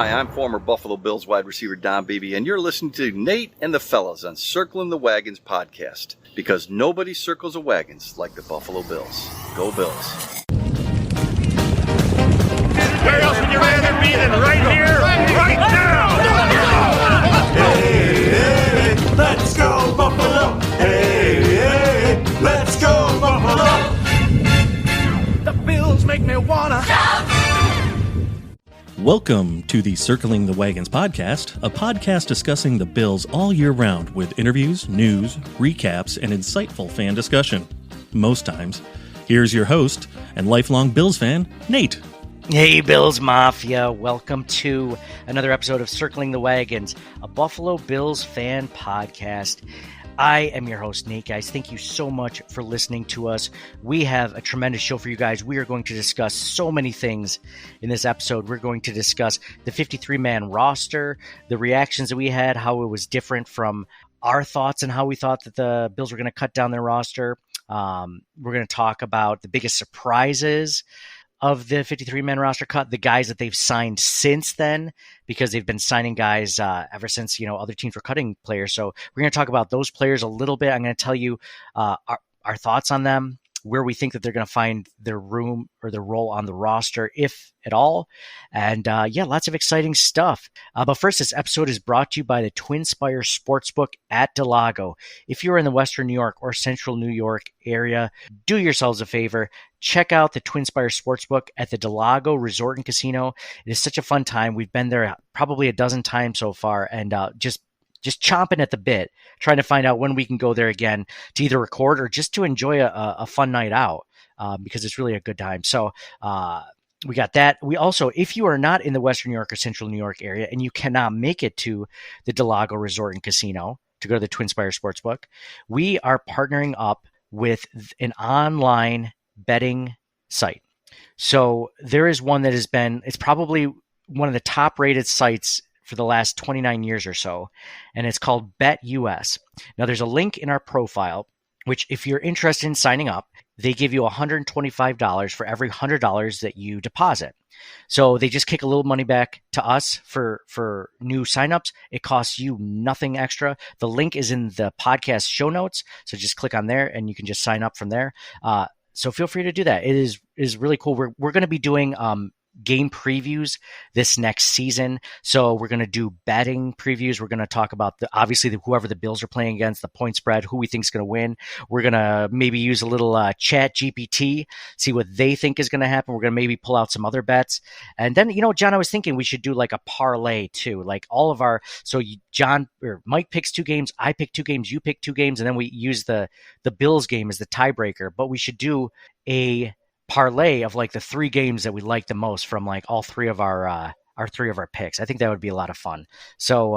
Hi, I'm former Buffalo Bills wide receiver Don Beebe, and you're listening to Nate and the Fellas on Circling the Wagons podcast, because nobody circles the wagons like the Buffalo Bills. Go Bills. Where else would you rather be than right here, right now? Hey, hey, let's go Buffalo! Hey, hey, let's go Buffalo! The Bills make me wanna shout! Welcome to the Circling the Wagons podcast, a podcast discussing the Bills all year round with interviews, news, recaps, and insightful fan discussion. Most times. Here's your host and lifelong Bills fan, Nate. Hey, Bills Mafia. Welcome to another episode of Circling the Wagons, a Buffalo Bills fan podcast. I am your host, Nate, guys. Thank you so much for listening to us. We have a tremendous show for you guys. We are going to discuss so many things in this episode. We're going to discuss the 53-man roster, the reactions that we had, how it was different from our thoughts and how we thought that the Bills were going to cut down their roster. We're going to talk about the biggest surprises of the 53-man roster cut, the guys that they've signed since then, because they've been signing guys ever since, other teams were cutting players. So we're going to talk about those players a little bit. I'm going to tell you our thoughts on them, where we think that they're going to find their room or their role on the roster, if at all. And lots of exciting stuff. But first, this episode is brought to you by the Twin Spire Sportsbook at Del Lago. If you're in the Western New York or Central New York area, do yourselves a favor. Check out the Twin Spire Sportsbook at the Del Lago Resort and Casino. It is such a fun time. We've been there probably a dozen times so far, and just chomping at the bit, trying to find out when we can go there again to either record or just to enjoy a fun night out, because it's really a good time. So we got that. We also, if you are not in the Western New York or Central New York area and you cannot make it to the Del Lago Resort and Casino to go to the Twin Spire Sportsbook, we are partnering up with an online betting site. So there is one that it's probably one of the top rated sites for the last 29 years or so, and it's called BetUS. Now there's a link in our profile, which if you're interested in signing up, they give you $125 for every $100 that you deposit. So they just kick a little money back to us for new signups. It costs you nothing extra. The link is in the podcast show notes, so just click on there and you can just sign up from there. So feel free to do that. It is really cool. We're going to be doing game previews this next season. So we're going to do betting previews. We're going to talk about whoever the Bills are playing against, the point spread, who we think is going to win. We're going to maybe use a little chat GPT, see what they think is going to happen. We're going to maybe pull out some other bets. And then, John, I was thinking we should do like a parlay too, like all of John or Mike picks 2 games, I pick 2 games, you pick 2 games, and then we use the Bills game as the tiebreaker. But we should do a parlay of like the 3 games that we like the most from like all 3 of our 3 of our picks. I think that would be a lot of fun. So,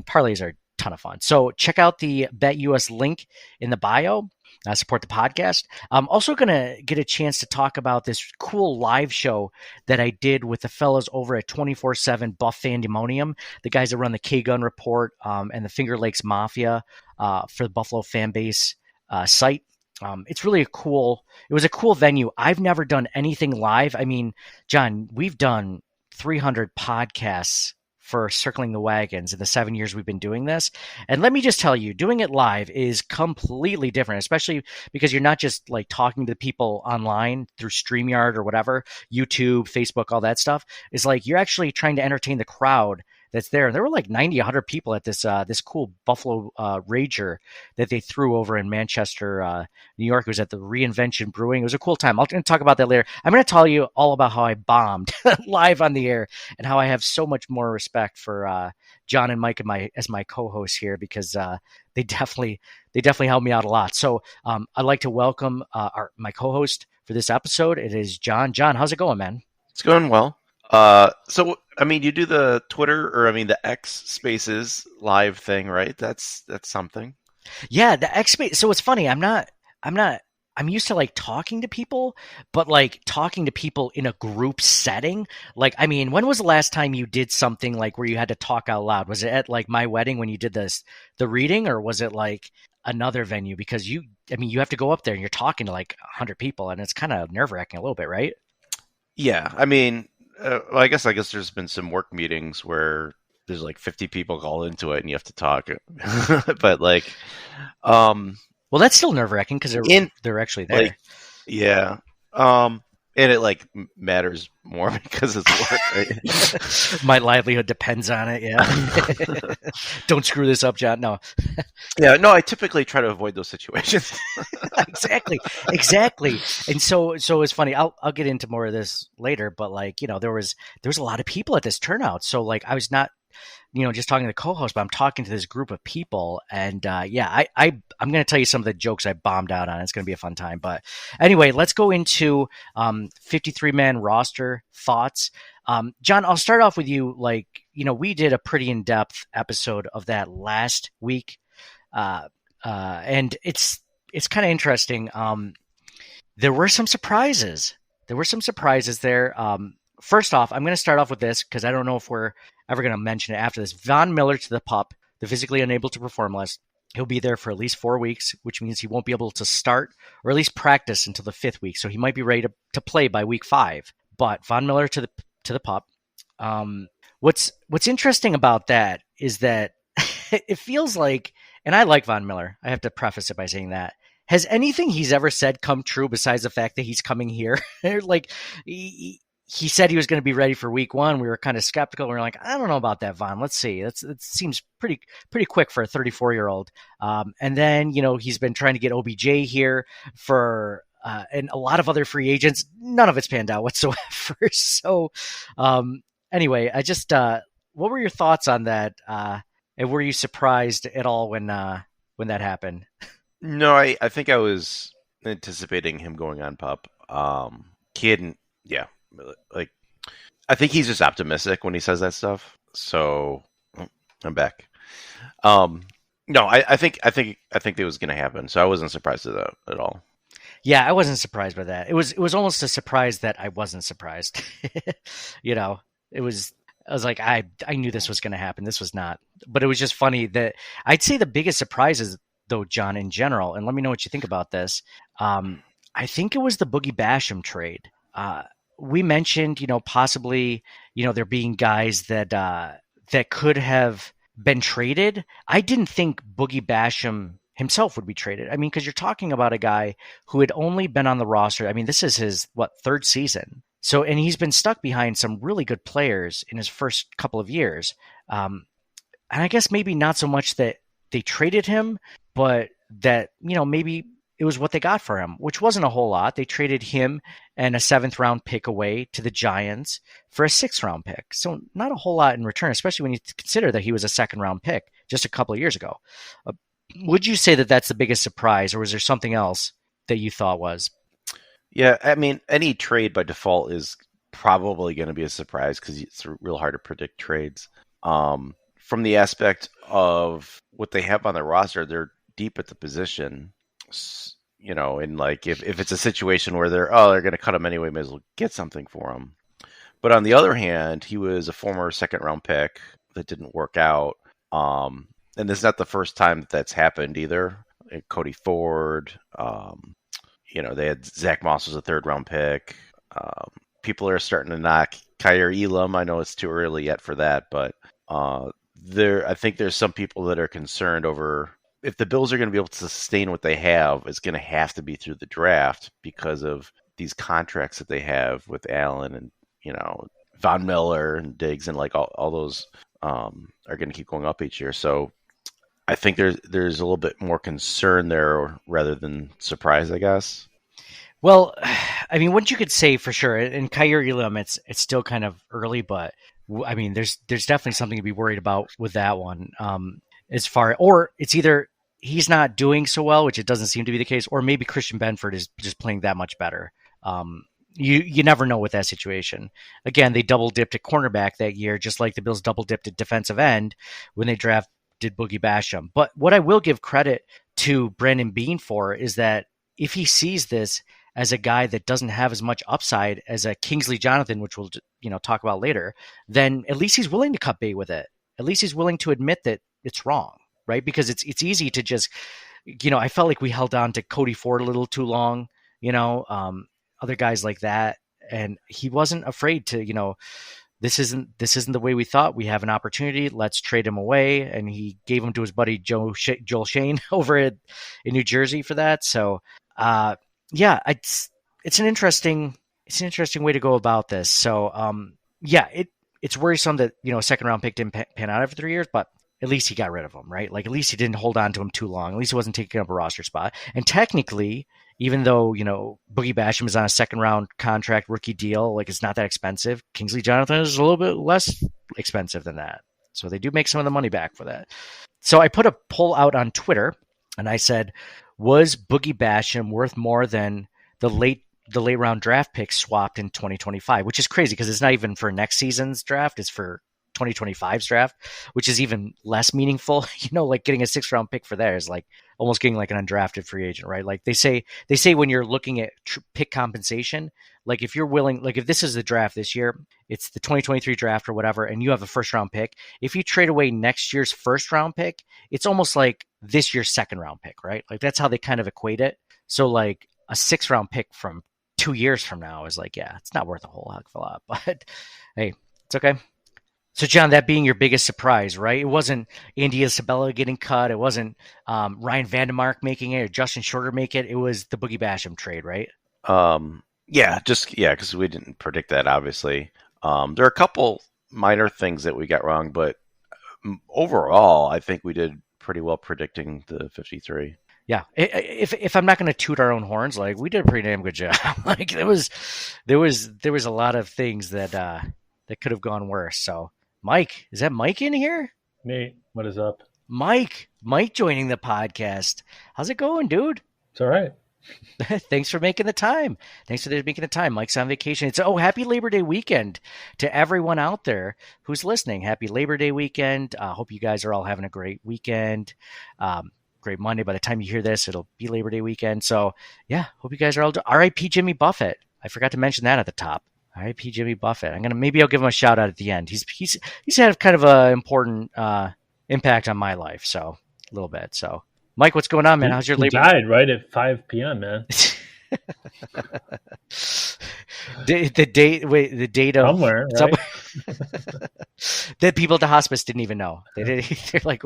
parlays are a ton of fun. So check out the BetUS link in the bio. Support the podcast. I'm also going to get a chance to talk about this cool live show that I did with the fellas over at 24/7 Buff Fandemonium, the guys that run the K-Gun Report and the Finger Lakes Mafia for the Buffalo fan base site. It's really it was a cool venue. I've never done anything live. I mean, John, we've done 300 podcasts for Circling the Wagons in the 7 years we've been doing this. And let me just tell you, doing it live is completely different, especially because you're not just like talking to people online through StreamYard or whatever, YouTube, Facebook, all that stuff. It's like you're actually trying to entertain the crowd that's there. There were like 90, 100 people at this cool Buffalo Rager that they threw over in Manchester, New York. It was at the Reinvention Brewing. It was a cool time. I'm going to talk about that later. I'm going to tell you all about how I bombed live on the air and how I have so much more respect for John and Mike as my co-hosts here, because they definitely helped me out a lot. So I'd like to welcome my co-host for this episode. It is John. John, how's it going, man? It's going well. You do the Twitter or the X Spaces live thing, right? That's something. Yeah, the X Space. So it's funny. I'm used to like talking to people, but like talking to people in a group setting. Like, when was the last time you did something like where you had to talk out loud? Was it at like my wedding when you did the reading, or was it like another venue? Because you have to go up there and you're talking to like 100 people, and it's kind of nerve wracking a little bit, right? Yeah, Well, I guess there's been some work meetings where there's like 50 people called into it and you have to talk. But like, Well, that's still nerve wracking because they're actually there. Like, yeah. And it like matters more because it's work. Right? My livelihood depends on it. Yeah. Don't screw this up, John. No. Yeah. No, I typically try to avoid those situations. Exactly. And so it's funny. I'll get into more of this later, but like, there was a lot of people at this turnout. So like, I was not, just talking to the co-host, but I'm talking to this group of people, and I'm going to tell you some of the jokes I bombed out on. It's going to be a fun time. But anyway, let's go into 53-man roster thoughts. John, I'll start off with you. Like, we did a pretty in-depth episode of that last week, and it's kind of interesting. There were some surprises. There. First off, I'm going to start off with this because I don't know if we're ever going to mention it after this. Von Miller to the PUP, the physically unable to perform list. He'll be there for at least 4 weeks, which means he won't be able to start or at least practice until the 5th week. So he might be ready to play by week 5. But Von Miller to the PUP. What's interesting about that is that it feels like, and I like Von Miller. I have to preface it by saying that. Has anything he's ever said come true besides the fact that he's coming here? Like he said he was going to be ready for week 1. We were kind of skeptical. We were like, I don't know about that, Von. Let's see. It seems pretty quick for a 34-year-old. And then, he's been trying to get OBJ here for and a lot of other free agents. None of it's panned out whatsoever. So anyway, I just what were your thoughts on that? And were you surprised at all when that happened? No, I think I was anticipating him going on PUP. He hadn't, yeah. Like, I think he's just optimistic when he says that stuff. So I'm back. No, I think it was going to happen. So I wasn't surprised at that at all. Yeah, I wasn't surprised by that. It was almost a surprise that I wasn't surprised. I was like, I knew this was going to happen. This was not. But it was just funny that I'd say the biggest surprises, though, John, in general, and let me know what you think about this. I think it was the Boogie Basham trade. We mentioned, possibly, there being guys that could have been traded. I didn't think Boogie Basham himself would be traded. I mean, because you're talking about a guy who had only been on the roster. I mean, this is his, 3rd season. So, and he's been stuck behind some really good players in his first couple of years. And I guess maybe not so much that they traded him, but that, maybe it was what they got for him, which wasn't a whole lot. They traded him and a 7th round pick away to the Giants for a 6th round pick. So not a whole lot in return, especially when you consider that he was a 2nd round pick just a couple of years ago. Would you say that that's the biggest surprise, or was there something else that you thought was? Yeah, I mean, any trade by default is probably going to be a surprise because it's real hard to predict trades. From the aspect of what they have on their roster, they're deep at the position. And like if it's a situation where they're going to cut him anyway, may as well get something for him. But on the other hand, he was a former 2nd round pick that didn't work out. And this is not the first time that's happened either. Cody Ford, they had Zach Moss was a 3rd round pick. People are starting to knock Kyer Elam. I know it's too early yet for that, but I think there's some people that are concerned over if the Bills are going to be able to sustain what they have, it's going to have to be through the draft because of these contracts that they have with Allen and, Von Miller and Diggs and like all those are going to keep going up each year. So I think there's a little bit more concern there rather than surprise, I guess. Well, I mean, what you could say for sure, in Kyer Elam, it's still kind of early, but I mean, there's definitely something to be worried about with that one. Or it's either he's not doing so well, which it doesn't seem to be the case, or maybe Christian Benford is just playing that much better. You never know with that situation. Again, they double dipped at cornerback that year, just like the Bills double dipped at defensive end when they drafted Boogie Basham. But what I will give credit to Brandon Beane for is that if he sees this as a guy that doesn't have as much upside as a Kingsley Jonathan, which we'll talk about later, then at least he's willing to cut bait with it. At least he's willing to admit that it's wrong, right? Because it's easy to just, I felt like we held on to Cody Ford a little too long, other guys like that. and he wasn't afraid to, you know, this isn't the way we thought. We have an opportunity. Let's trade him away. And he gave him to his buddy Joel Shane over in New Jersey for that. So, yeah, it's an interesting way to go about this. So, yeah, it's worrisome that, you know, a second round pick didn't pan out after 3 years, but at least he got rid of him, right? Like, at least he didn't hold on to him too long. At least he wasn't taking up a roster spot. And technically, even though, you know, Boogie Basham is on a second round contract rookie deal, like, it's not that expensive. Kingsley Jonathan is a little bit less expensive than that. So they do make some of the money back for that. So I put a poll out on Twitter and I said, was Boogie Basham worth more than the late round draft pick swapped in 2025, which is crazy because it's not even for next season's draft. It's for 2025's draft, which is even less meaningful. You know, like getting a 6th round pick for there is like almost getting like an undrafted free agent, right? Like they say when you're looking at pick compensation, like if you're willing, like if this is the draft this year, it's the 2023 draft or whatever, and you have a 1st round pick. If you trade away next year's 1st round pick, it's almost like this year's 2nd round pick, right? Like that's how they kind of equate it. So like a 6th round pick from 2 years from now is like, yeah, it's not worth a whole heck of a lot, but hey, it's okay. So, John, that being your biggest surprise, right? It wasn't Andy Isabella getting cut. It wasn't Ryan Vandermark making it or Justin Shorter make it. It was the Boogie Basham trade, right? Yeah, because we didn't predict that, obviously. There are a couple minor things that we got wrong, but overall, I think we did pretty well predicting the 53. Yeah, if I'm not going to toot our own horns, like we did a pretty damn good job. Like there was a lot of things that could have gone worse. So. Mike, is that Mike in here? Nate, what is up? Mike joining the podcast. How's it going, dude? It's all right. Thanks for making the time. Mike's on vacation. Happy Labor Day weekend to everyone out there who's listening. Happy Labor Day weekend. Hope you guys are all having a great weekend. Great Monday. By the time you hear this, it'll be Labor Day weekend. So yeah, hope you guys are all R.I.P. Jimmy Buffett. I forgot to mention that at the top. R.I.P. Jimmy Buffett. Maybe I'll give him a shout out at the end. He's had kind of an important impact on my life, so a little bit. So, Mike, what's going on, man? How's your labor? He died right at 5 p.m., man. the date of somewhere, right? That people at the hospice didn't even know. They're like,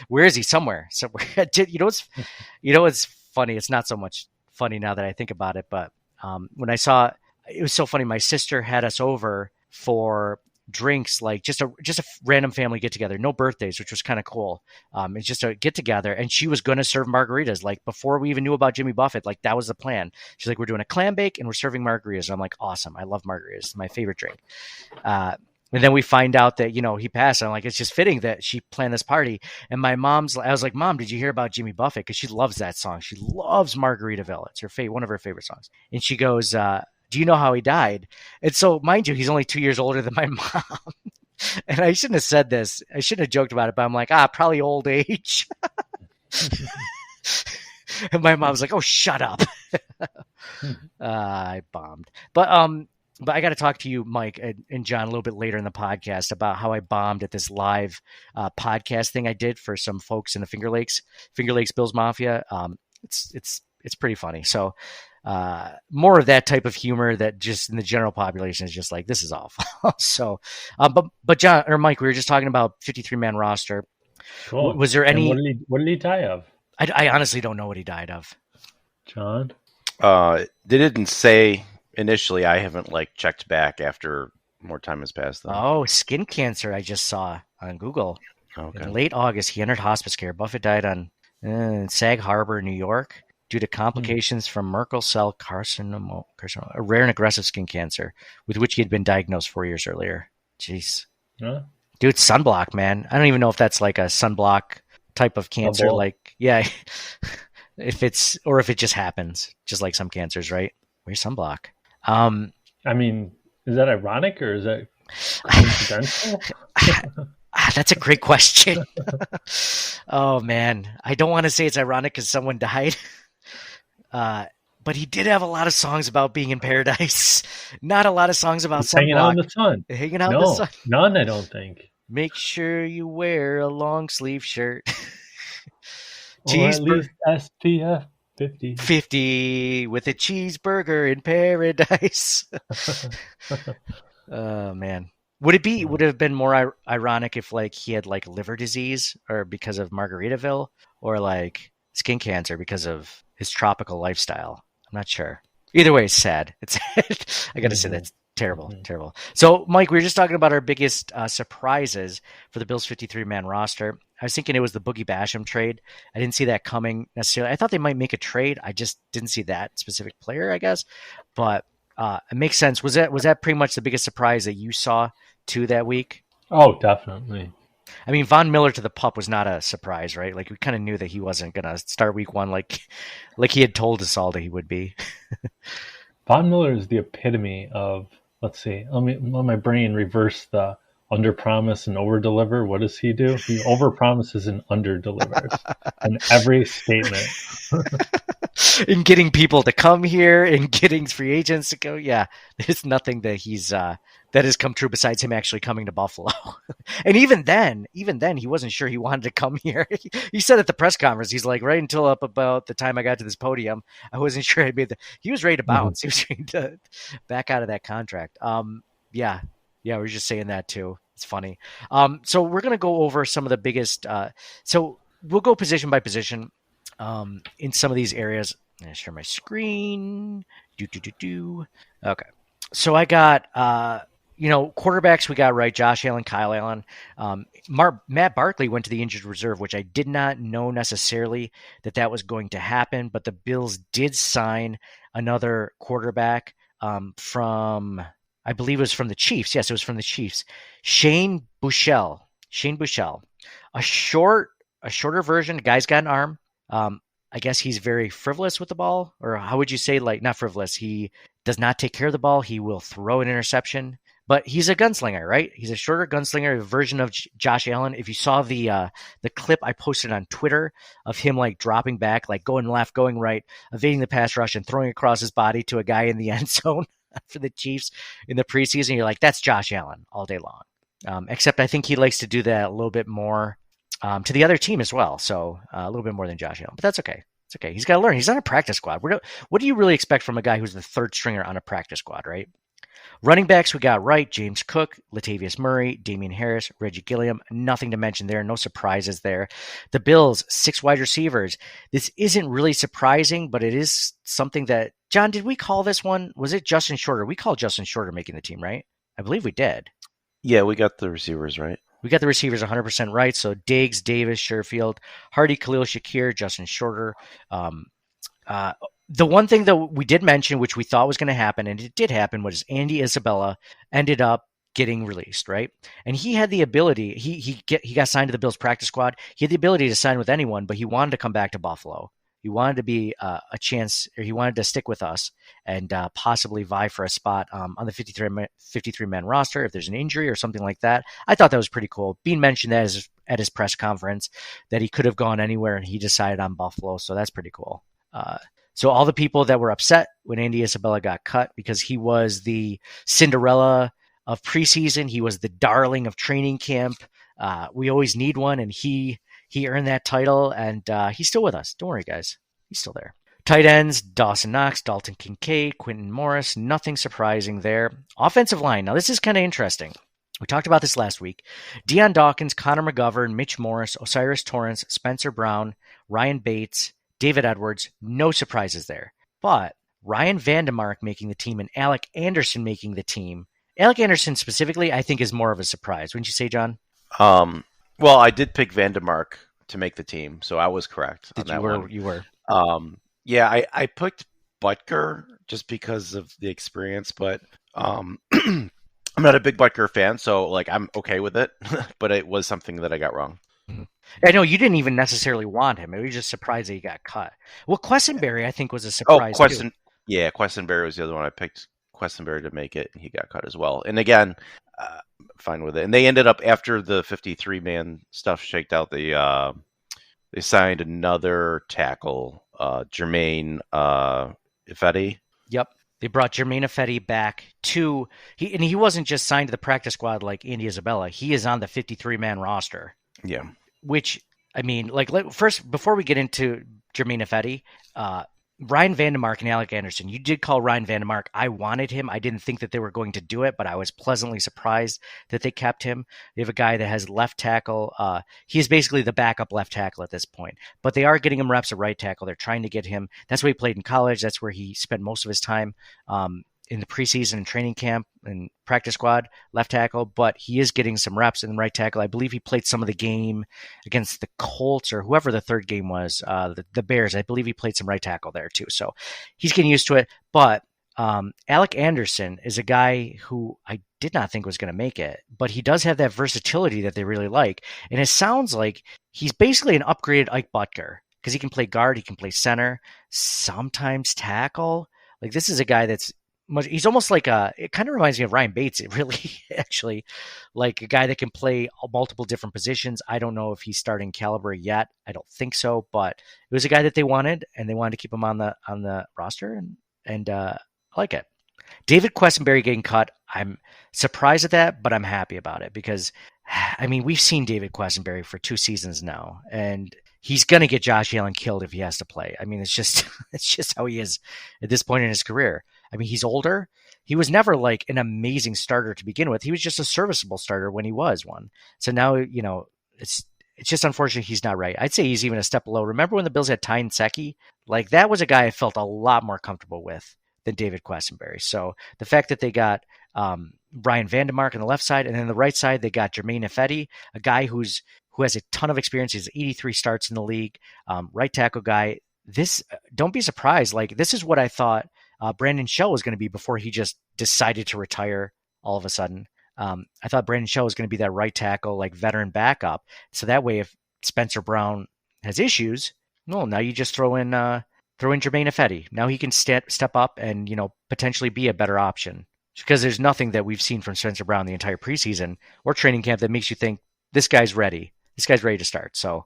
where is he? Somewhere. You know what's funny? It's not so much funny now that I think about it, but when I saw. It was so funny. My sister had us over for drinks, like just a random family get together, no birthdays, which was kind of cool. It's just a get together, and she was going to serve margaritas like before we even knew about Jimmy Buffett. Like that was the plan. She's like, we're doing a clam bake and we're serving margaritas. And I'm like, awesome. I love margaritas. It's my favorite drink. And then we find out that, you know, he passed. I'm like, it's just fitting that she planned this party. And I was like, Mom, did you hear about Jimmy Buffett? Because she loves that song. She loves Margaritaville. It's one of her favorite songs. And she goes, do you know how he died? And so, mind you, he's only 2 years older than my mom. And I shouldn't have said this. I shouldn't have joked about it, but I'm like, probably old age. And my mom's like, oh, shut up. I bombed. But I got to talk to you, Mike and John, a little bit later in the podcast about how I bombed at this live podcast thing I did for some folks in the Finger Lakes Bills Mafia. It's pretty funny. So, more of that type of humor that just in the general population is just like, this is awful. So, but John or Mike, we were just talking about 53-man roster. Cool. Was there any? What did he die of? I honestly don't know what he died of. John? They didn't say initially. I haven't checked back after more time has passed. Though. Oh, skin cancer. I just saw on Google. Okay. In late August, he entered hospice care. Buffett died on Sag Harbor, New York, due to complications from Merkel cell carcinoma, a rare and aggressive skin cancer, with which he had been diagnosed 4 years earlier. Jeez. Huh? Dude, sunblock, man. I don't even know if that's like a sunblock type of cancer. If it just happens, just like some cancers, right? Where's sunblock? I mean, is that ironic or is that coincidental? That's a great question. Oh, man. I don't want to say it's ironic because someone died. But he did have a lot of songs about being in paradise. Not a lot of songs about sunblock. Hanging out in the sun. Hanging out in the sun. None, I don't think. Make sure you wear a long sleeve shirt. Or at least SPF 50 with a cheeseburger in paradise. Oh man. Would it have been more ironic if like he had like liver disease or because of Margaritaville or like skin cancer because of his tropical lifestyle? I'm not sure. Either way, it's sad. It's I got to say that's terrible, terrible. So, Mike, we were just talking about our biggest surprises for the Bills 53-man roster. I was thinking it was the Boogie Basham trade. I didn't see that coming necessarily. I thought they might make a trade. I just didn't see that specific player, I guess. But it makes sense. Was that pretty much the biggest surprise that you saw too that week? Oh, definitely. I mean, Von Miller to the pup was not a surprise, right? Like we kind of knew that he wasn't going to start week one like he had told us all that he would be. Von Miller is the epitome of, let's see, let my brain reverse the under promise and over deliver. What does he do? He over promises and under delivers in every statement. In getting people to come here, in getting free agents to go. Yeah, there's nothing that he's that has come true besides him actually coming to Buffalo. And even then, he wasn't sure he wanted to come here. He said at the press conference, he's like, right until up about the time I got to this podium, I wasn't sure he was ready to bounce. He was ready to back out of that contract. Yeah, we were just saying that too. It's funny. So we're going to go over some of the biggest, so we'll go position by position in some of these areas. I'm going to share my screen. Okay. So I got, quarterbacks we got right. Josh Allen, Kyle Allen. Matt Barkley went to the injured reserve, which I did not know necessarily that was going to happen, but the Bills did sign another quarterback from, I believe it was from the Chiefs. Yes, it was from the Chiefs. Shane Buechele. A shorter version. The guy's got an arm. I guess he's very frivolous with the ball, or how would you say, like, not frivolous. He does not take care of the ball. He will throw an interception, but he's a gunslinger, right? He's a shorter gunslinger, a version of Josh Allen. If you saw the clip I posted on Twitter of him like dropping back, like going left, going right, evading the pass rush and throwing across his body to a guy in the end zone for the Chiefs in the preseason, you're like, that's Josh Allen all day long. Except I think he likes to do that a little bit more to the other team as well. So a little bit more than Josh Allen, but that's okay. It's okay. He's got to learn. He's on a practice squad. What do you really expect from a guy who's the third stringer on a practice squad, right? Running backs we got right. James Cook, Latavius Murray, Damian Harris, Reggie Gilliam. Nothing to mention there. No surprises there. The Bills, 6 wide receivers. This isn't really surprising, but it is something that, John, did we call this one? Was it Justin Shorter? We called Justin Shorter making the team, right? I believe we did. Yeah, we got the receivers right. We got the receivers 100% right. So Diggs, Davis, Sherfield, Hardy, Khalil Shakir, Justin Shorter. The one thing that we did mention, which we thought was going to happen, and it did happen, was Andy Isabella ended up getting released, right? And he had the ability. He got signed to the Bills practice squad. He had the ability to sign with anyone, but he wanted to come back to Buffalo. He wanted to be a chance, or he wanted to stick with us and possibly vie for a spot on the 53-man roster if there's an injury or something like that. I thought that was pretty cool. Beane mentioned that at his press conference that he could have gone anywhere, and he decided on Buffalo, so that's pretty cool. So all the people that were upset when Andy Isabella got cut because he was the Cinderella of preseason, he was the darling of training camp. We always need one, and he earned that title, and he's still with us. Don't worry, guys. He's still there. Tight ends, Dawson Knox, Dalton Kincaid, Quentin Morris. Nothing surprising there. Offensive line. Now, this is kind of interesting. We talked about this last week. Deion Dawkins, Connor McGovern, Mitch Morris, Osiris Torrance, Spencer Brown, Ryan Bates, David Edwards. No surprises there. But Ryan Vandemark making the team and Alec Anderson making the team. Alec Anderson specifically, I think, is more of a surprise. Wouldn't you say, John? Well, I did pick Vandemark to make the team, so I was correct on that one. You were. Yeah, I picked Butker just because of the experience, but I'm not a big Butker fan, so like I'm okay with it. But it was something that I got wrong. I know you didn't even necessarily want him. It was just surprised that he got cut. Well, Quessenberry, I think, was a surprise. Too. Yeah, Quessenberry was the other one I picked. Quessenberry to make it, and he got cut as well. And again, fine with it. And they ended up, after the 53-man stuff shaked out, they signed another tackle, Germain Ifedi. Yep. They brought Germain Ifedi back and he wasn't just signed to the practice squad like Andy Isabella. He is on the 53-man roster. Yeah. Which, I mean, like, first, before we get into Germain Ifedi. Ryan Vandemark and Alec Anderson. You did call Ryan Vandemark. I wanted him. I didn't think that they were going to do it, but I was pleasantly surprised that they kept him. They have a guy that has left tackle. He is basically the backup left tackle at this point, but they are getting him reps at right tackle. They're trying to get him. That's where he played in college. That's where he spent most of his time in the preseason and training camp and practice squad, left tackle, but he is getting some reps in right tackle. I believe he played some of the game against the Colts or whoever the third game was, the Bears. I believe he played some right tackle there too. So he's getting used to it. But Alec Anderson is a guy who I did not think was going to make it, but he does have that versatility that they really like. And it sounds like he's basically an upgraded Ike Butker because he can play guard, he can play center, sometimes tackle. Like this is a guy that's he's almost like it kind of reminds me of Ryan Bates. It really actually like a guy that can play multiple different positions. I don't know if he's starting caliber yet. I don't think so, but it was a guy that they wanted and they wanted to keep him on the roster and I like it. David Quessenberry getting cut. I'm surprised at that, but I'm happy about it because I mean, we've seen David Quessenberry for 2 seasons now and he's going to get Josh Allen killed if he has to play. I mean, it's just how he is at this point in his career. I mean, he's older. He was never like an amazing starter to begin with. He was just a serviceable starter when he was one. So now, you know, it's just unfortunate he's not right. I'd say he's even a step below. Remember when the Bills had Ty Nsekhe? Like that was a guy I felt a lot more comfortable with than David Quessenberry. So the fact that they got Ryan Vandemark on the left side and then the right side, they got Germain Ifedi, a guy who has a ton of experience. He's 83 starts in the league, right tackle guy. This, don't be surprised. Like this is what I thought Brandon Shell was going to be before he just decided to retire all of a sudden. I thought Brandon Shell was going to be that right tackle, like veteran backup. So that way, if Spencer Brown has issues, no, now you just throw in Germain Ifedi. Now he can step up and, you know, potentially be a better option because there's nothing that we've seen from Spencer Brown the entire preseason or training camp that makes you think this guy's ready. This guy's ready to start. So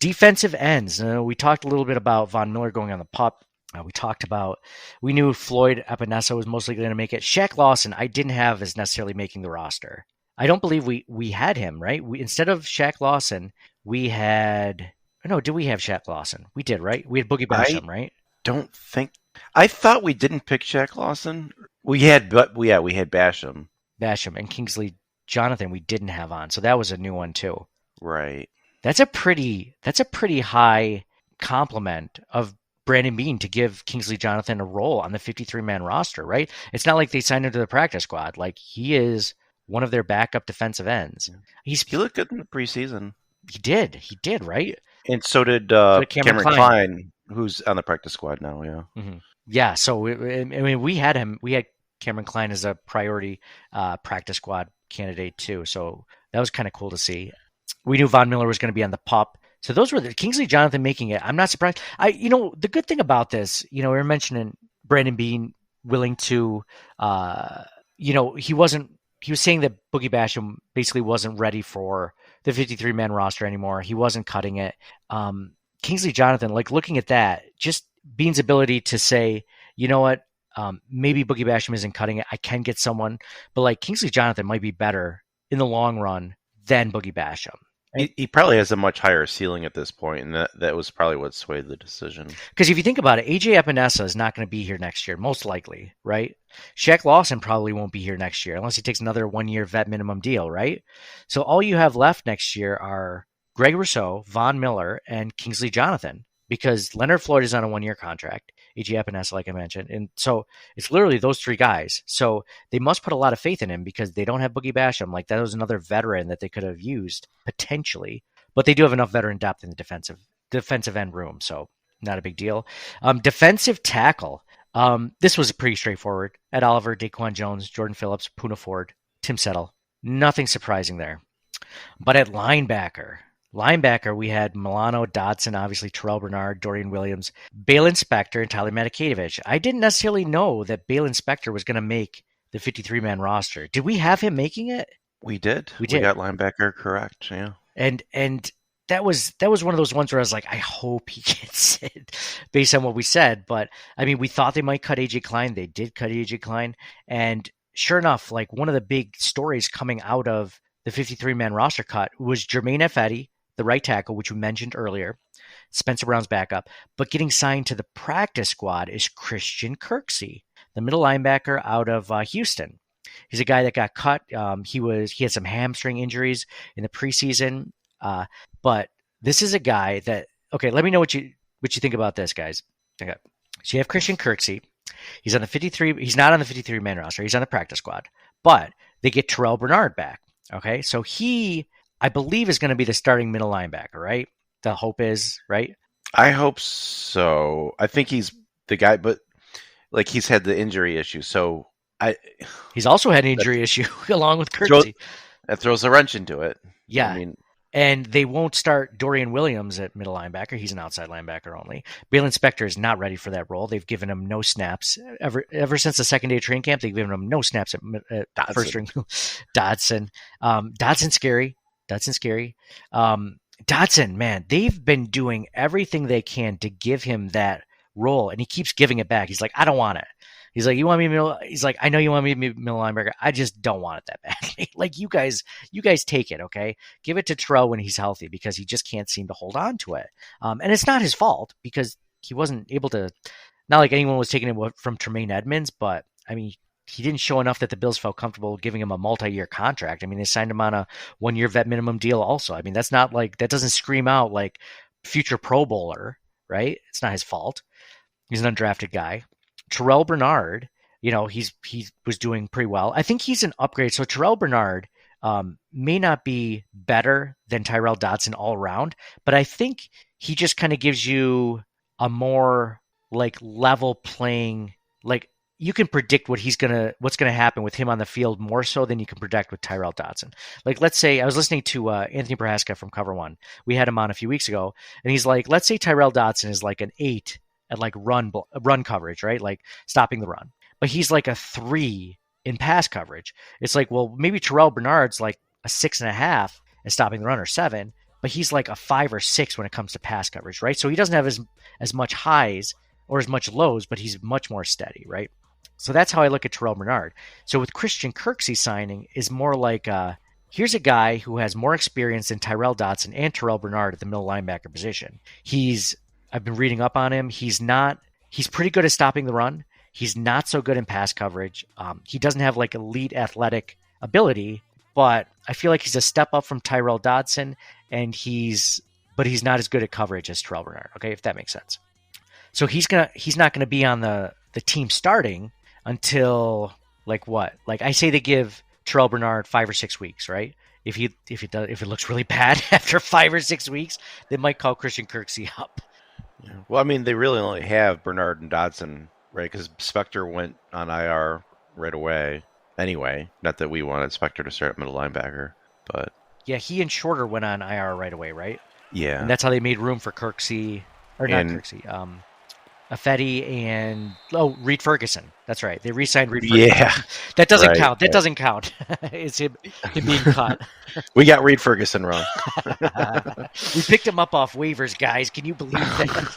defensive ends. We talked a little bit about Von Miller going on the PUP. We knew Floyd Epinesa was mostly going to make it. Shaq Lawson, I didn't have as necessarily making the roster. I don't believe we had him, right? Instead of Shaq Lawson, we had... No, did we have Shaq Lawson? We did, right? We had Boogie Basham, right? Don't think... I thought we didn't pick Shaq Lawson. We had Basham. Basham and Kingsley Jonathan we didn't have on. So that was a new one too. Right. That's a pretty high compliment of Brandon Beane to give Kingsley Jonathan a role on the 53-man roster, right? It's not like they signed him to the practice squad. Like he is one of their backup defensive ends. He looked good in the preseason. He did, right? And so did Cameron Klein, who's on the practice squad now, yeah. Mm-hmm. Yeah, so I mean, we had Cameron Klein as a priority practice squad candidate too, so that was kind of cool to see. We knew Von Miller was going to be on the PUP. So those were the Kingsley Jonathan making it. I'm not surprised. The good thing about this, we were mentioning Brandon Beane willing to, he was saying that Boogie Basham basically wasn't ready for the 53-man roster anymore. He wasn't cutting it. Kingsley Jonathan, like looking at that, just Beane's ability to say, you know what, maybe Boogie Basham isn't cutting it. I can get someone, but like Kingsley Jonathan might be better in the long run than Boogie Basham. He probably has a much higher ceiling at this point, and that was probably what swayed the decision. Because if you think about it, AJ Epinesa is not going to be here next year, most likely, right? Shaq Lawson probably won't be here next year unless he takes another 1-year vet minimum deal, right? So all you have left next year are Greg Rousseau, Von Miller, and Kingsley Jonathan, because Leonard Floyd is on a 1-year contract, AJ Epinesa, like I mentioned. And so it's literally those 3 guys. So they must put a lot of faith in him because they don't have Boogie Basham. Like that was another veteran that they could have used potentially, but they do have enough veteran depth in the defensive end room. So not a big deal. Defensive tackle. This was pretty straightforward. Ed Oliver, Daquan Jones, Jordan Phillips, Poona Ford, Tim Settle. Nothing surprising there. But at linebacker, we had Milano, Dodson, obviously Terrell Bernard, Dorian Williams, Balin Spector, and Tyler Matakevich. I didn't necessarily know that Balin Spector was going to make the 53-man roster. Did we have him making it? We did. We got linebacker correct, yeah. And that was one of those ones where I was like, I hope he gets it based on what we said. But, I mean, we thought they might cut AJ Klein. They did cut AJ Klein. And sure enough, like one of the big stories coming out of the 53-man roster cut was Germain Ifedi, the right tackle, which we mentioned earlier. Spencer Brown's backup. But getting signed to the practice squad is Christian Kirksey, the middle linebacker out of Houston. He's a guy that got cut. He had some hamstring injuries in the preseason. But this is a guy that, okay, let me know what you think about this, guys. Okay. So you have Christian Kirksey. He's on the 53. He's not on the 53 man roster. He's on the practice squad. But they get Terrell Bernard back. Okay. So he, I believe, is going to be the starting middle linebacker, right? The hope is, right? I hope so. I think he's the guy, but like he's had the injury issue. So he's also had an injury issue along with Kirksey. That throws a wrench into it. Yeah. I mean, and they won't start Dorian Williams at middle linebacker. He's an outside linebacker only. Balin Spector is not ready for that role. They've given him no snaps. Ever since the second day of training camp, they've given him no snaps at first string. Dodson. Dodson's scary. Dodson, man, they've been doing everything they can to give him that role, and he keeps giving it back. He's like, I don't want it. He's like, you want me middle? He's like, I know you want me middle linebacker. I just don't want it that badly. Like, you guys take it, okay? Give it to Terrell when he's healthy, because he just can't seem to hold on to it. And it's not his fault, because he wasn't able to. Not like anyone was taking it from Tremaine Edmonds, but I mean, he didn't show enough that the Bills felt comfortable giving him a multi-year contract. I mean, they signed him on a 1-year vet minimum deal also. I mean, that's not like, that doesn't scream out like future Pro Bowler, right? It's not his fault. He's an undrafted guy. Terrell Bernard, he was doing pretty well. I think he's an upgrade. So Terrell Bernard may not be better than Tyrel Dodson all around, but I think he just kind of gives you a more like level playing, like you can predict what's going to happen with him on the field more so than you can predict with Tyrel Dodson. Like, let's say I was listening to Anthony Prohaska from Cover One. We had him on a few weeks ago, and he's like, let's say Tyrel Dodson is like an 8 at like run coverage, right? Like stopping the run, but he's like a 3 in pass coverage. It's like, well, maybe Terrell Bernard's like a 6.5 at stopping the run, or 7, but he's like a 5 or 6 when it comes to pass coverage, right? So he doesn't have as much highs or as much lows, but he's much more steady, right? So that's how I look at Terrell Bernard. So with Christian Kirksey signing is more like, here's a guy who has more experience than Tyrel Dodson and Terrell Bernard at the middle linebacker position. I've been reading up on him. He's pretty good at stopping the run. He's not so good in pass coverage. He doesn't have like elite athletic ability, but I feel like he's a step up from Tyrel Dodson, but he's not as good at coverage as Terrell Bernard. Okay, if that makes sense. So he's not gonna be on the team starting until like what? Like I say they give Terrell Bernard 5 or 6 weeks, right? If it looks really bad after 5 or 6 weeks, they might call Christian Kirksey up. Yeah. Well, I mean, they really only have Bernard and Dodson, right? Because Spector went on IR right away anyway. Not that we wanted Spector to start at middle linebacker, but yeah, he and Shorter went on IR right away, right? Yeah, and that's how they made room for Kirksey, or not Kirksey, Ifedi and Reed Ferguson. That's right. They re-signed Reed Ferguson. Yeah, that doesn't count. That doesn't count. It's him being cut. We got Reed Ferguson wrong. We picked him up off waivers, guys. Can you believe that?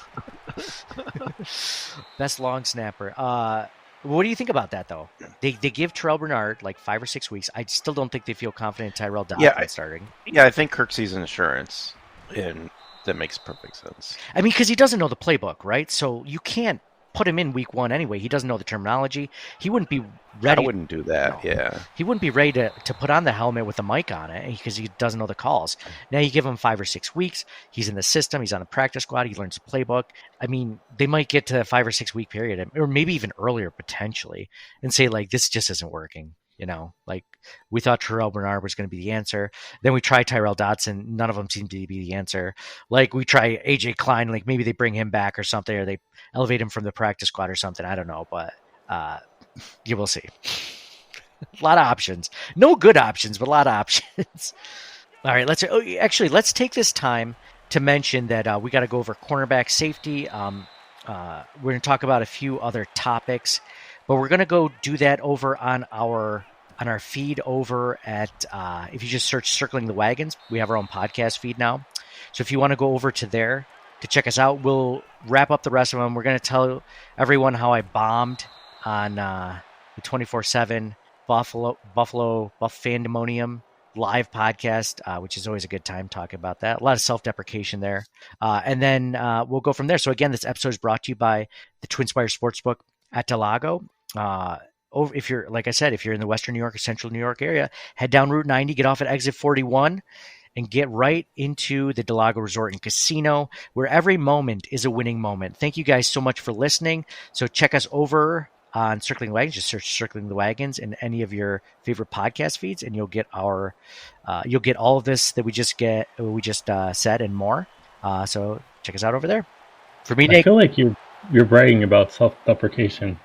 Best long snapper. What do you think about that, though? They give Terrell Bernard like 5 or 6 weeks. I still don't think they feel confident in Tyrel Dodson starting. Yeah, I think Kirksey's an insurance, and that makes perfect sense. I mean, because he doesn't know the playbook, right? So you can't put him in week 1 anyway. He doesn't know the terminology. He wouldn't be ready. I wouldn't do that, yeah. He wouldn't be ready to put on the helmet with the mic on it because he doesn't know the calls. Now you give him 5 or 6 weeks. He's in the system. He's on the practice squad. He learns the playbook. I mean, they might get to a 5 or 6 week period, or maybe even earlier potentially, and say, like, this just isn't working. You know, like we thought Terrell Bernard was going to be the answer. Then we tried Tyrel Dodson. None of them seemed to be the answer. Like we try AJ Klein, like maybe they bring him back or something, or they elevate him from the practice squad or something. I don't know, but you will see. A lot of options. No good options, but a lot of options. All right, let's take this time to mention that we got to go over cornerback safety. We're going to talk about a few other topics. But we're going to go do that over on our feed over at, if you just search Circling the Wagons, we have our own podcast feed now. So if you want to go over to there to check us out, we'll wrap up the rest of them. We're going to tell everyone how I bombed on the 24/7 Buff Fandemonium live podcast, which is always a good time talking about that. A lot of self-deprecation there. And then we'll go from there. So again, this episode is brought to you by the Twin Spires Sportsbook at Del Lago. If you're, like I said, if you're in the Western New York or Central New York area, head down Route 90, get off at exit 41, and get right into the Del Lago Resort and Casino, where every moment is a winning moment. Thank you guys so much for listening. So check us over on Circling the Wagons. Just search Circling the Wagons in any of your favorite podcast feeds, and you'll get you'll get all of this that we just said and more. So check us out over there. For me, Nate, I feel like you're bragging about self-deprecation.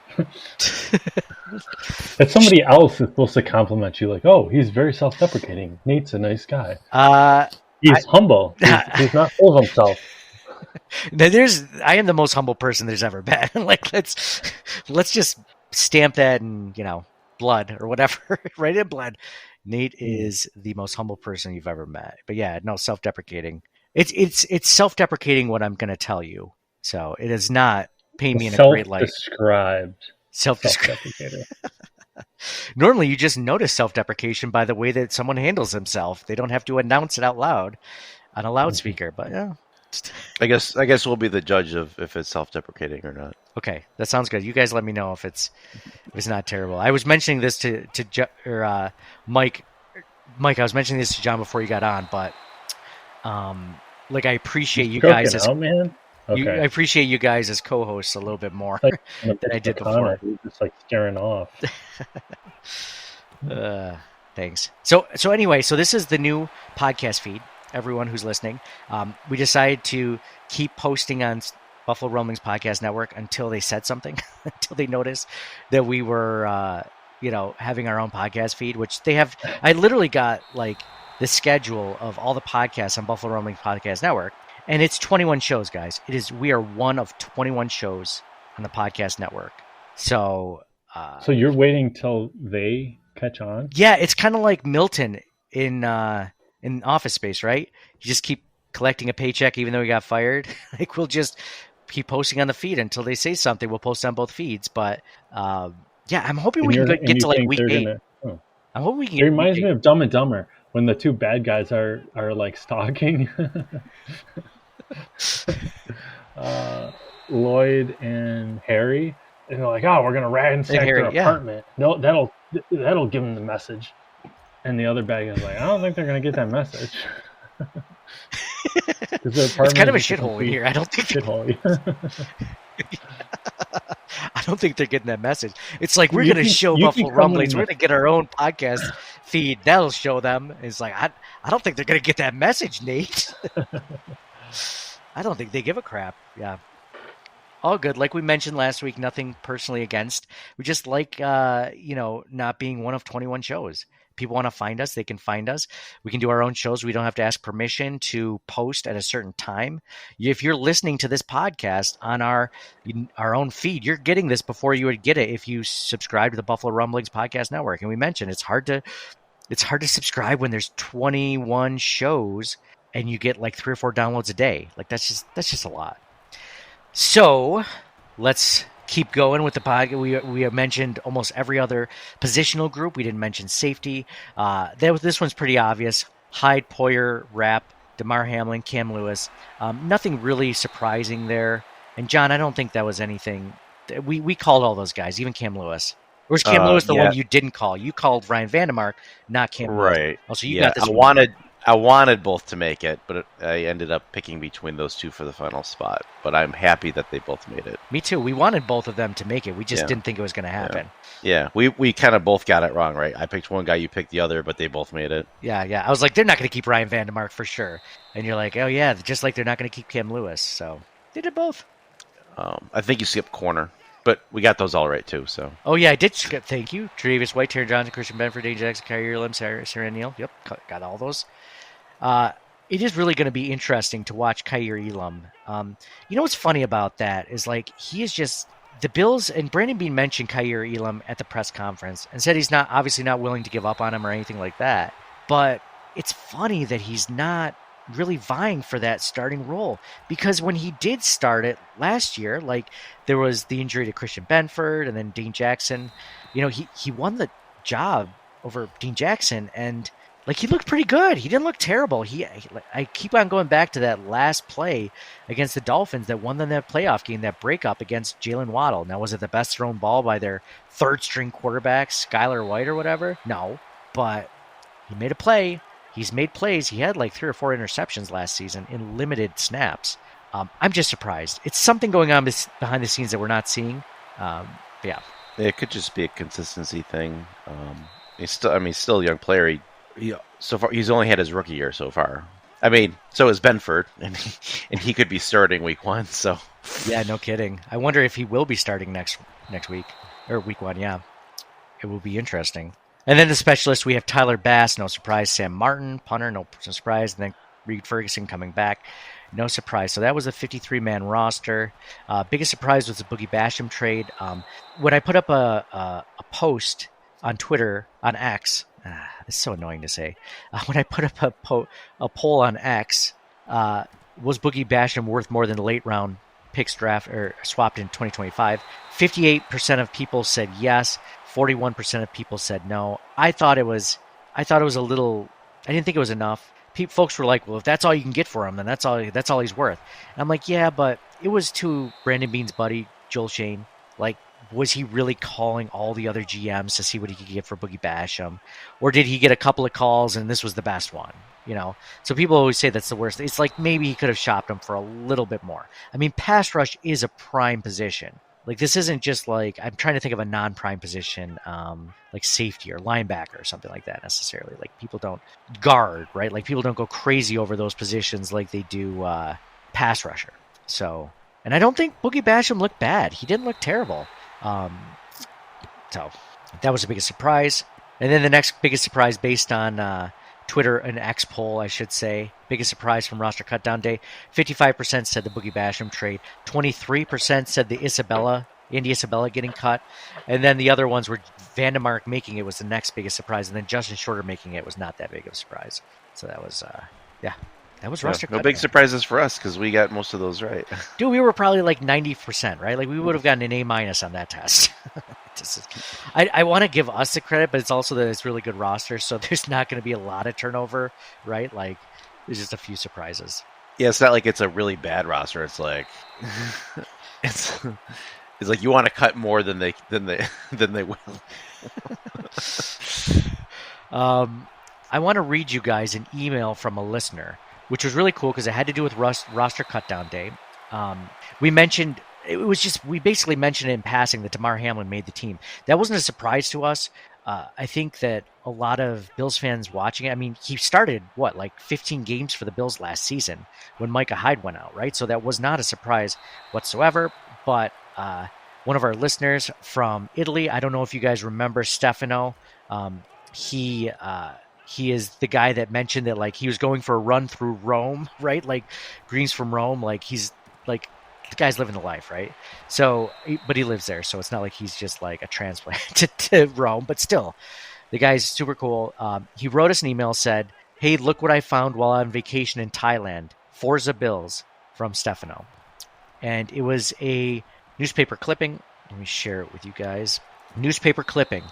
That somebody else is supposed to compliment you, like, "Oh, he's very self-deprecating. Nate's a nice guy. He's humble. He's not full of himself." I am the most humble person there's ever been. Like, let's just stamp that in, blood or whatever, right in blood. Nate is the most humble person you've ever met. But yeah, no, self-deprecating. It's self-deprecating what I'm going to tell you. So it is not paint me in a great light. Self-deprecator. Normally, you just notice self-deprecation by the way that someone handles himself. They don't have to announce it out loud on a loudspeaker. But yeah, I guess we'll be the judge of if it's self-deprecating or not. Okay, that sounds good. You guys let me know if it's not terrible. I was mentioning this to Mike. Mike, I was mentioning this to John before you got on, but I appreciate you guys as man. Okay. I appreciate you guys as co-hosts a little bit more than I did before. You're just like staring off. Thanks. So anyway, so this is the new podcast feed. Everyone who's listening, we decided to keep posting on Buffalo Rumblings Podcast Network until they said something, until they noticed that we were, having our own podcast feed, which they have. I literally got like the schedule of all the podcasts on Buffalo Rumblings Podcast Network. And it's 21 shows, guys. We are one of 21 shows on the podcast network. So you're waiting till they catch on? Yeah, it's kind of like Milton in Office Space, right? You just keep collecting a paycheck even though he got fired. Like, we'll just keep posting on the feed until they say something. We'll post on both feeds. But I'm hoping we can get to like week 8. I'm hoping we can. It reminds me of Dumb and Dumber when the two bad guys are like stalking. Lloyd and Harry, and they're like, "Oh, we're gonna ransack their apartment." No, that'll give them the message. And the other bad guy's like, "I don't think they're gonna get that message." It's kind of a shithole in here. I don't think shithole. I don't think they're getting that message. It's like, we're going to show Buffalo Rumblings. We're going to get our own podcast feed. That'll show them. It's like, I don't think they're going to get that message, Nate. I don't think they give a crap. Yeah. All good. Like we mentioned last week, nothing personally against. We just like, not being one of 21 shows. People want to find us, they can find us. We can do our own shows. We don't have to ask permission to post at a certain time. If you're listening to this podcast on our own feed, you're getting this before you would get it if you subscribe to the Buffalo Rumblings Podcast Network. And we mentioned it's hard to subscribe when there's 21 shows and you get like 3 or 4 downloads a day. Like, that's just a lot. So let's keep going with the podcast. We have mentioned almost every other positional group. We didn't mention safety. This one's pretty obvious. Hyde, Poyer, Rapp, DeMar Hamlin, Cam Lewis. Nothing really surprising there. And John, I don't think that was anything. We called all those guys, even Cam Lewis. Or was Cam Lewis the one you didn't call? You called Ryan Vandermark, not Cam Lewis. Right. Oh, so you got this. I wanted both to make it, but I ended up picking between those two for the final spot. But I'm happy that they both made it. Me too. We wanted both of them to make it. We just didn't think it was going to happen. Yeah. We kind of both got it wrong, right? I picked one guy, you picked the other, but they both made it. Yeah. I was like, they're not going to keep Ryan Vandermark for sure. And you're like, oh, yeah, just like they're not going to keep Cam Lewis. So they did both. I think you skipped corner. But we got those all right, too. So. Oh, yeah, I did skip. Thank you. Tre'Davious White, Taron Johnson, Christian Benford, Dane Jackson, Kyrie Elam, Sarah Neal. Yep, got all those. It is really going to be interesting to watch Kyrie Elam. You know what's funny about that is, like, he is just the Bills, and Brandon Beane mentioned Kyrie Elam at the press conference and said he's obviously not willing to give up on him or anything like that. But it's funny that he's not really vying for that starting role, because when he did start it last year, like, there was the injury to Christian Benford and then Dean Jackson. You know, he won the job over Dean Jackson, and like he looked pretty good. He didn't look terrible. I keep on going back to that last play against the Dolphins that won them that playoff game, that breakup against Jalen Waddle. Now, was it the best thrown ball by their third string quarterback, Skylar White or whatever? No, but he made a play. He's made plays. He had like 3 or 4 interceptions last season in limited snaps. I'm just surprised. It's something going on behind the scenes that we're not seeing. Yeah. It could just be a consistency thing. He's still a young player. So far, he's only had his rookie year so far. I mean, so is Benford, and he could be starting week 1. So yeah, no kidding. I wonder if he will be starting next week or week 1. Yeah, it will be interesting. And then the specialists, we have Tyler Bass, no surprise. Sam Martin, punter, no surprise. And then Reed Ferguson coming back, no surprise. So that was a 53-man roster. Biggest surprise was the Boogie Basham trade. When I put up a post on Twitter, on X, it's so annoying to say. When I put up a poll on X, was Boogie Basham worth more than the late round picks draft or swapped in 2025? 58% of people said yes. 41% of people said no. I thought it was a little. I didn't think it was enough. Folks were like, "Well, if that's all you can get for him, then that's all he's worth." And I'm like, "Yeah, but it was to Brandon Beane's buddy Joel Shane. Like, was he really calling all the other GMs to see what he could get for Boogie Basham, or did he get a couple of calls and this was the best one?" You know. So people always say that's the worst. It's like maybe he could have shopped him for a little bit more. I mean, pass rush is a prime position. Like, this isn't just like, I'm trying to think of a non-prime position, like safety or linebacker or something like that necessarily. Like, people don't guard, right? Like, people don't go crazy over those positions like they do pass rusher. So, and I don't think Boogie Basham looked bad. He didn't look terrible. So, that was the biggest surprise. And then the next biggest surprise based on Twitter, an X poll, I should say. Biggest surprise from roster cutdown day. 55% said the Boogie Basham trade. 23% said the Andy Isabella getting cut. And then the other ones were Vandemark making it was the next biggest surprise. And then Justin Shorter making it was not that big of a surprise. So that was, that was roster cutdown. No big surprises for us because we got most of those right. Dude, we were probably like 90%, right? Like, we would have gotten an A- on that test. I want to give us the credit, but it's also that it's really good roster, so there's not going to be a lot of turnover, right? Like, there's just a few surprises. Yeah, it's not like it's a really bad roster. It's like it's like you want to cut more than they will. I want to read you guys an email from a listener, which was really cool because it had to do with roster cutdown day. We basically mentioned it in passing that Damar Hamlin made the team. That wasn't a surprise to us. I think that a lot of Bills fans watching it, I mean, he started, 15 games for the Bills last season when Micah Hyde went out, right? So that was not a surprise whatsoever. But one of our listeners from Italy, I don't know if you guys remember Stefano. He is the guy that mentioned that, like, he was going for a run through Rome, right? Like, Green's from Rome. Like, he's, like, the guy's living the life, right? So, but he lives there, so it's not like he's just like a transplant to Rome, but still, the guy's super cool. He wrote us an email, said, "Hey, look what I found while on vacation in Thailand. Forza Bills," from Stefano. And it was a newspaper clipping. Let me share it with you guys. Newspaper clipping.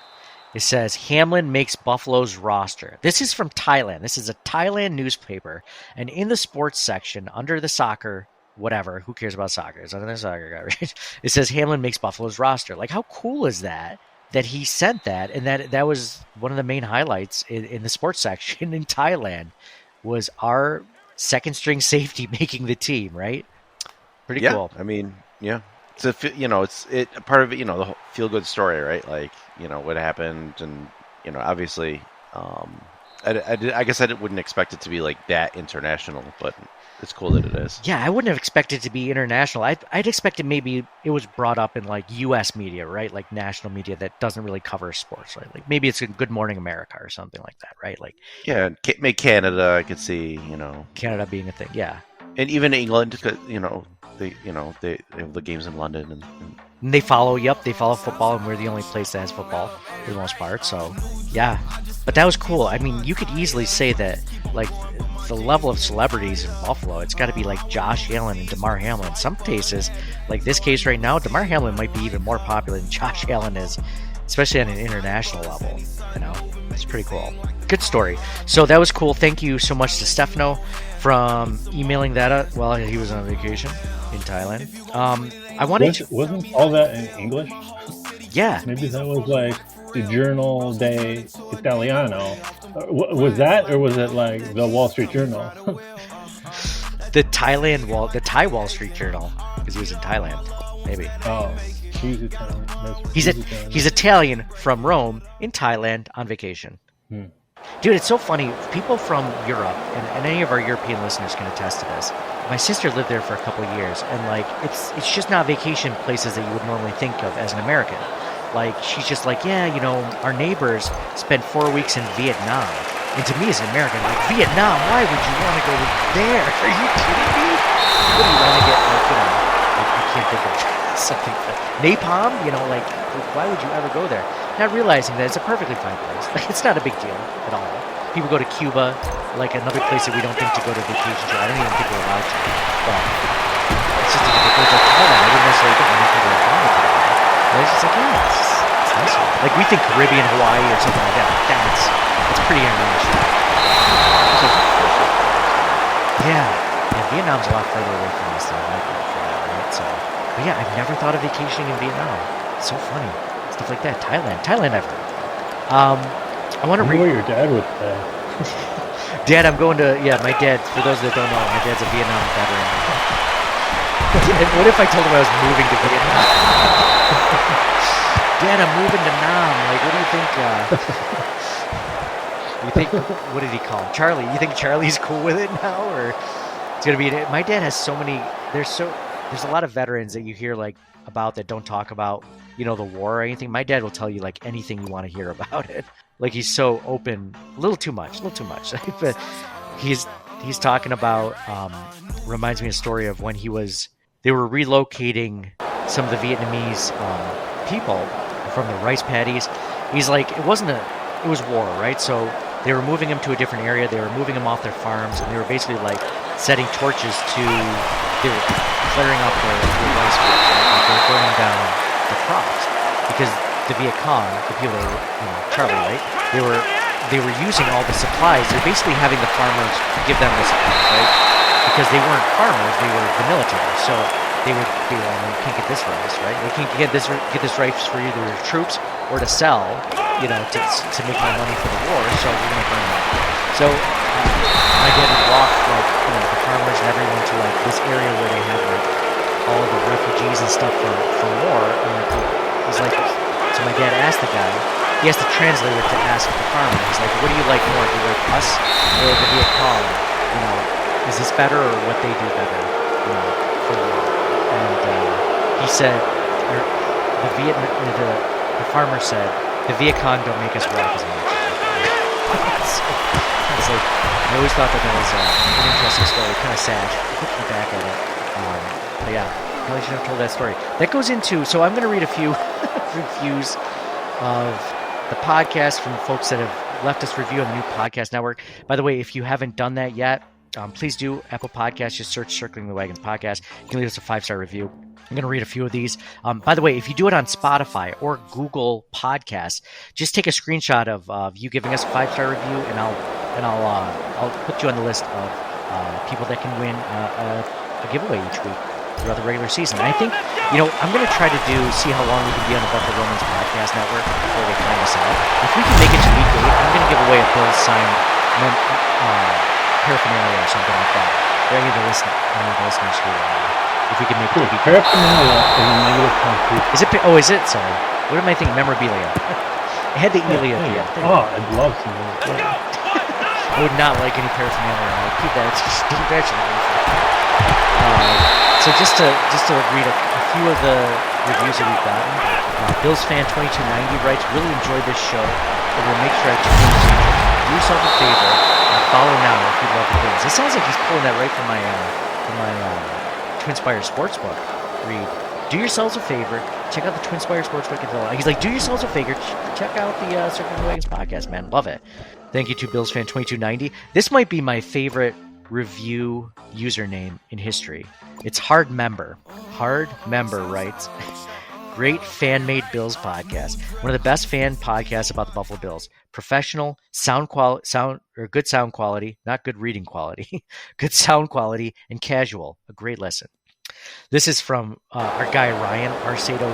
It says, "Hamlin makes Buffalo's roster." This is from Thailand. This is a Thailand newspaper. And in the sports section, under the soccer, whatever, who cares about soccer? It's under the soccer guy, right? It says Hamlin makes Buffalo's roster. Like, how cool is that he sent that? And that was one of the main highlights in the sports section in Thailand was our second string safety making the team, right? Pretty cool. I mean, yeah. It's part of it, the whole feel good story, right? Like, what happened, and obviously, I guess I wouldn't expect it to be like that international, but it's cool that it is. Yeah, I wouldn't have expected it to be international. I'd expected maybe it was brought up in like U.S. media, right? Like national media that doesn't really cover sports, right? Like maybe it's in Good Morning America or something like that, right? Like, yeah, make Canada. I could see, Canada being a thing, yeah, and even England, they have the games in London and they follow football, and we're the only place that has football for the most part. So yeah, but that was cool. I mean, you could easily say that, like, the level of celebrities in Buffalo, it's got to be like Josh Allen and Damar Hamlin. In some cases, like this case right now, Damar Hamlin might be even more popular than Josh Allen is, especially on an international level. It's pretty cool. Good story. So that was cool. Thank you so much to Stefano from emailing that out while he was on vacation in Thailand. I wanted to... Wasn't all that in English? Yeah. Maybe that was like the Journal de Italiano. Was that, or was it like the Wall Street Journal? The Thai Wall Street Journal, because he was in Thailand. Maybe. Oh, he's Italian. He's Italian from Rome in Thailand on vacation. Dude, it's so funny. People from Europe, and any of our European listeners can attest to this. My sister lived there for a couple of years, and like it's just not vacation places that you would normally think of as an American. Like, she's just like, yeah, you know, our neighbors spent 4 weeks in Vietnam. And to me as an American, like, Vietnam, why would you want to go there? Are you kidding me? What do you want to get, like, you know, like, I can't think of something. Napalm? You know, like, why would you ever go there? Not realizing that it's a perfectly fine place. Like, it's not a big deal at all. People go to Cuba, like another place that we don't think to go to vacation to. I don't even think we're allowed to. But it's just a different place like Thailand. I wouldn't necessarily think many people are allowed to. But it's just like, yeah, it's nice. Like, we think Caribbean, Hawaii, or something like that. It's pretty international. Yeah, Vietnam's a lot further away from us than I thought, right? So, but yeah, I've never thought of vacationing in Vietnam. It's so funny. Stuff like that. Thailand I've heard. I want to read what your dad would say. Dad, I'm going to, my dad, for those that don't know, my dad's a Vietnam veteran. What if I told him I was moving to Vietnam? Dad, I'm moving to Nam. Like, what do you think? You think, what did he call him? Charlie. You think Charlie's cool with it now? Or it's going to be, my dad has so many, there's a lot of veterans that you hear, like, about that don't talk about, you know, the war or anything. My dad will tell you, like, anything you want to hear about it. Like, he's so open, a little too much. But he's talking about, reminds me of a story of when they were relocating some of the Vietnamese people from the rice paddies. He's like, it was war, right? So they were moving them to a different area. They were moving them off their farms, and they were basically like setting torches to, they were clearing up their rice fields, right? Like, they were burning down the crops because the Viet Cong, the people that were, you know, Charlie, right? They were using all the supplies. They're basically having the farmers give them the supplies, right? Because they weren't farmers, they were the military. So they would be like, you can't get this rice, right? They can't get this rice for either your troops or to sell, you know, to make more money for the war. So we're gonna burn them. So my dad would walk, like, you know, the farmers and everyone to like this area where they have like all the refugees and stuff from war. And like, he's like, so my dad asked the guy. He has to translate it to ask the farmer. He's like, what do you like more? Do you like us or the Viet Cong? You know, is this better or what they do better? You know, for war. And he said, the farmer said, the Viet Cong don't make us walk as much. So, it's like, I always thought that was an interesting story. Kind of sad looking back at it. But yeah, probably should have told that story. That goes into, so I'm going to read a few reviews of the podcast from folks that have left us review on the new podcast network. By the way, if you haven't done that yet, please do. Apple Podcasts, just search Circling the Wagons podcast. You can leave us a 5-star review. I'm going to read a few of these. By the way, if you do it on Spotify or Google Podcasts, just take a screenshot of you giving us a 5-star review, and I'll put you on the list of people that can win a giveaway each week throughout the regular season. And I think, you know, I'm going to try to see how long we can be on the Buffalo Romans Podcast Network before they find us out. If we can make it to week 8, I'm going to give away a Bills signed paraphernalia or something like that. For any of the listeners who, if we can make it to week 8. Paraphernalia is a negative concrete. Is it? Oh, is it? Sorry. What am I thinking? Memorabilia. It had the Elia at the end. Oh, I'd love some of that. I would not like any paraphernalia. I would keep that. It's just eventually. So just to read a few of the reviews that we've gotten. Bills fan 2290 writes, really enjoyed this show, and will make sure I tune in. Do yourself a favor and follow now if you love the Bills. It sounds like he's pulling that right from my Twinspire Sportsbook read. Do yourselves a favor, check out the Twinspire Sportsbook. He's like, do yourselves a favor, check out the Circling the Wagons podcast, man. Love it. Thank you to Bills fan 2290. This might be my favorite review username in history. It's Hard Member. Hard Member writes, great fan-made Bills podcast. One of the best fan podcasts about the Buffalo Bills. Professional, good sound quality, not good reading quality, good sound quality, and casual. A great listen. This is from our guy Ryan Arcedo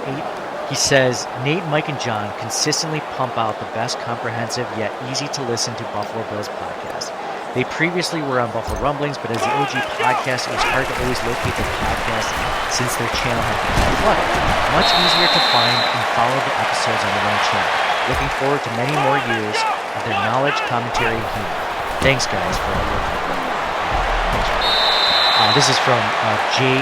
8. He says, Nate, Mike, and John consistently pump out the best comprehensive yet easy to listen to Buffalo Bills podcast. They previously were on Buffalo Rumblings, but as the OG podcast, it was hard to always locate the podcast since their channel had been flooded. Much easier to find and follow the episodes on their own channel. Looking forward to many more years of their knowledge, commentary, and humor. Thanks, guys, for all your hard work. Thanks. This is from J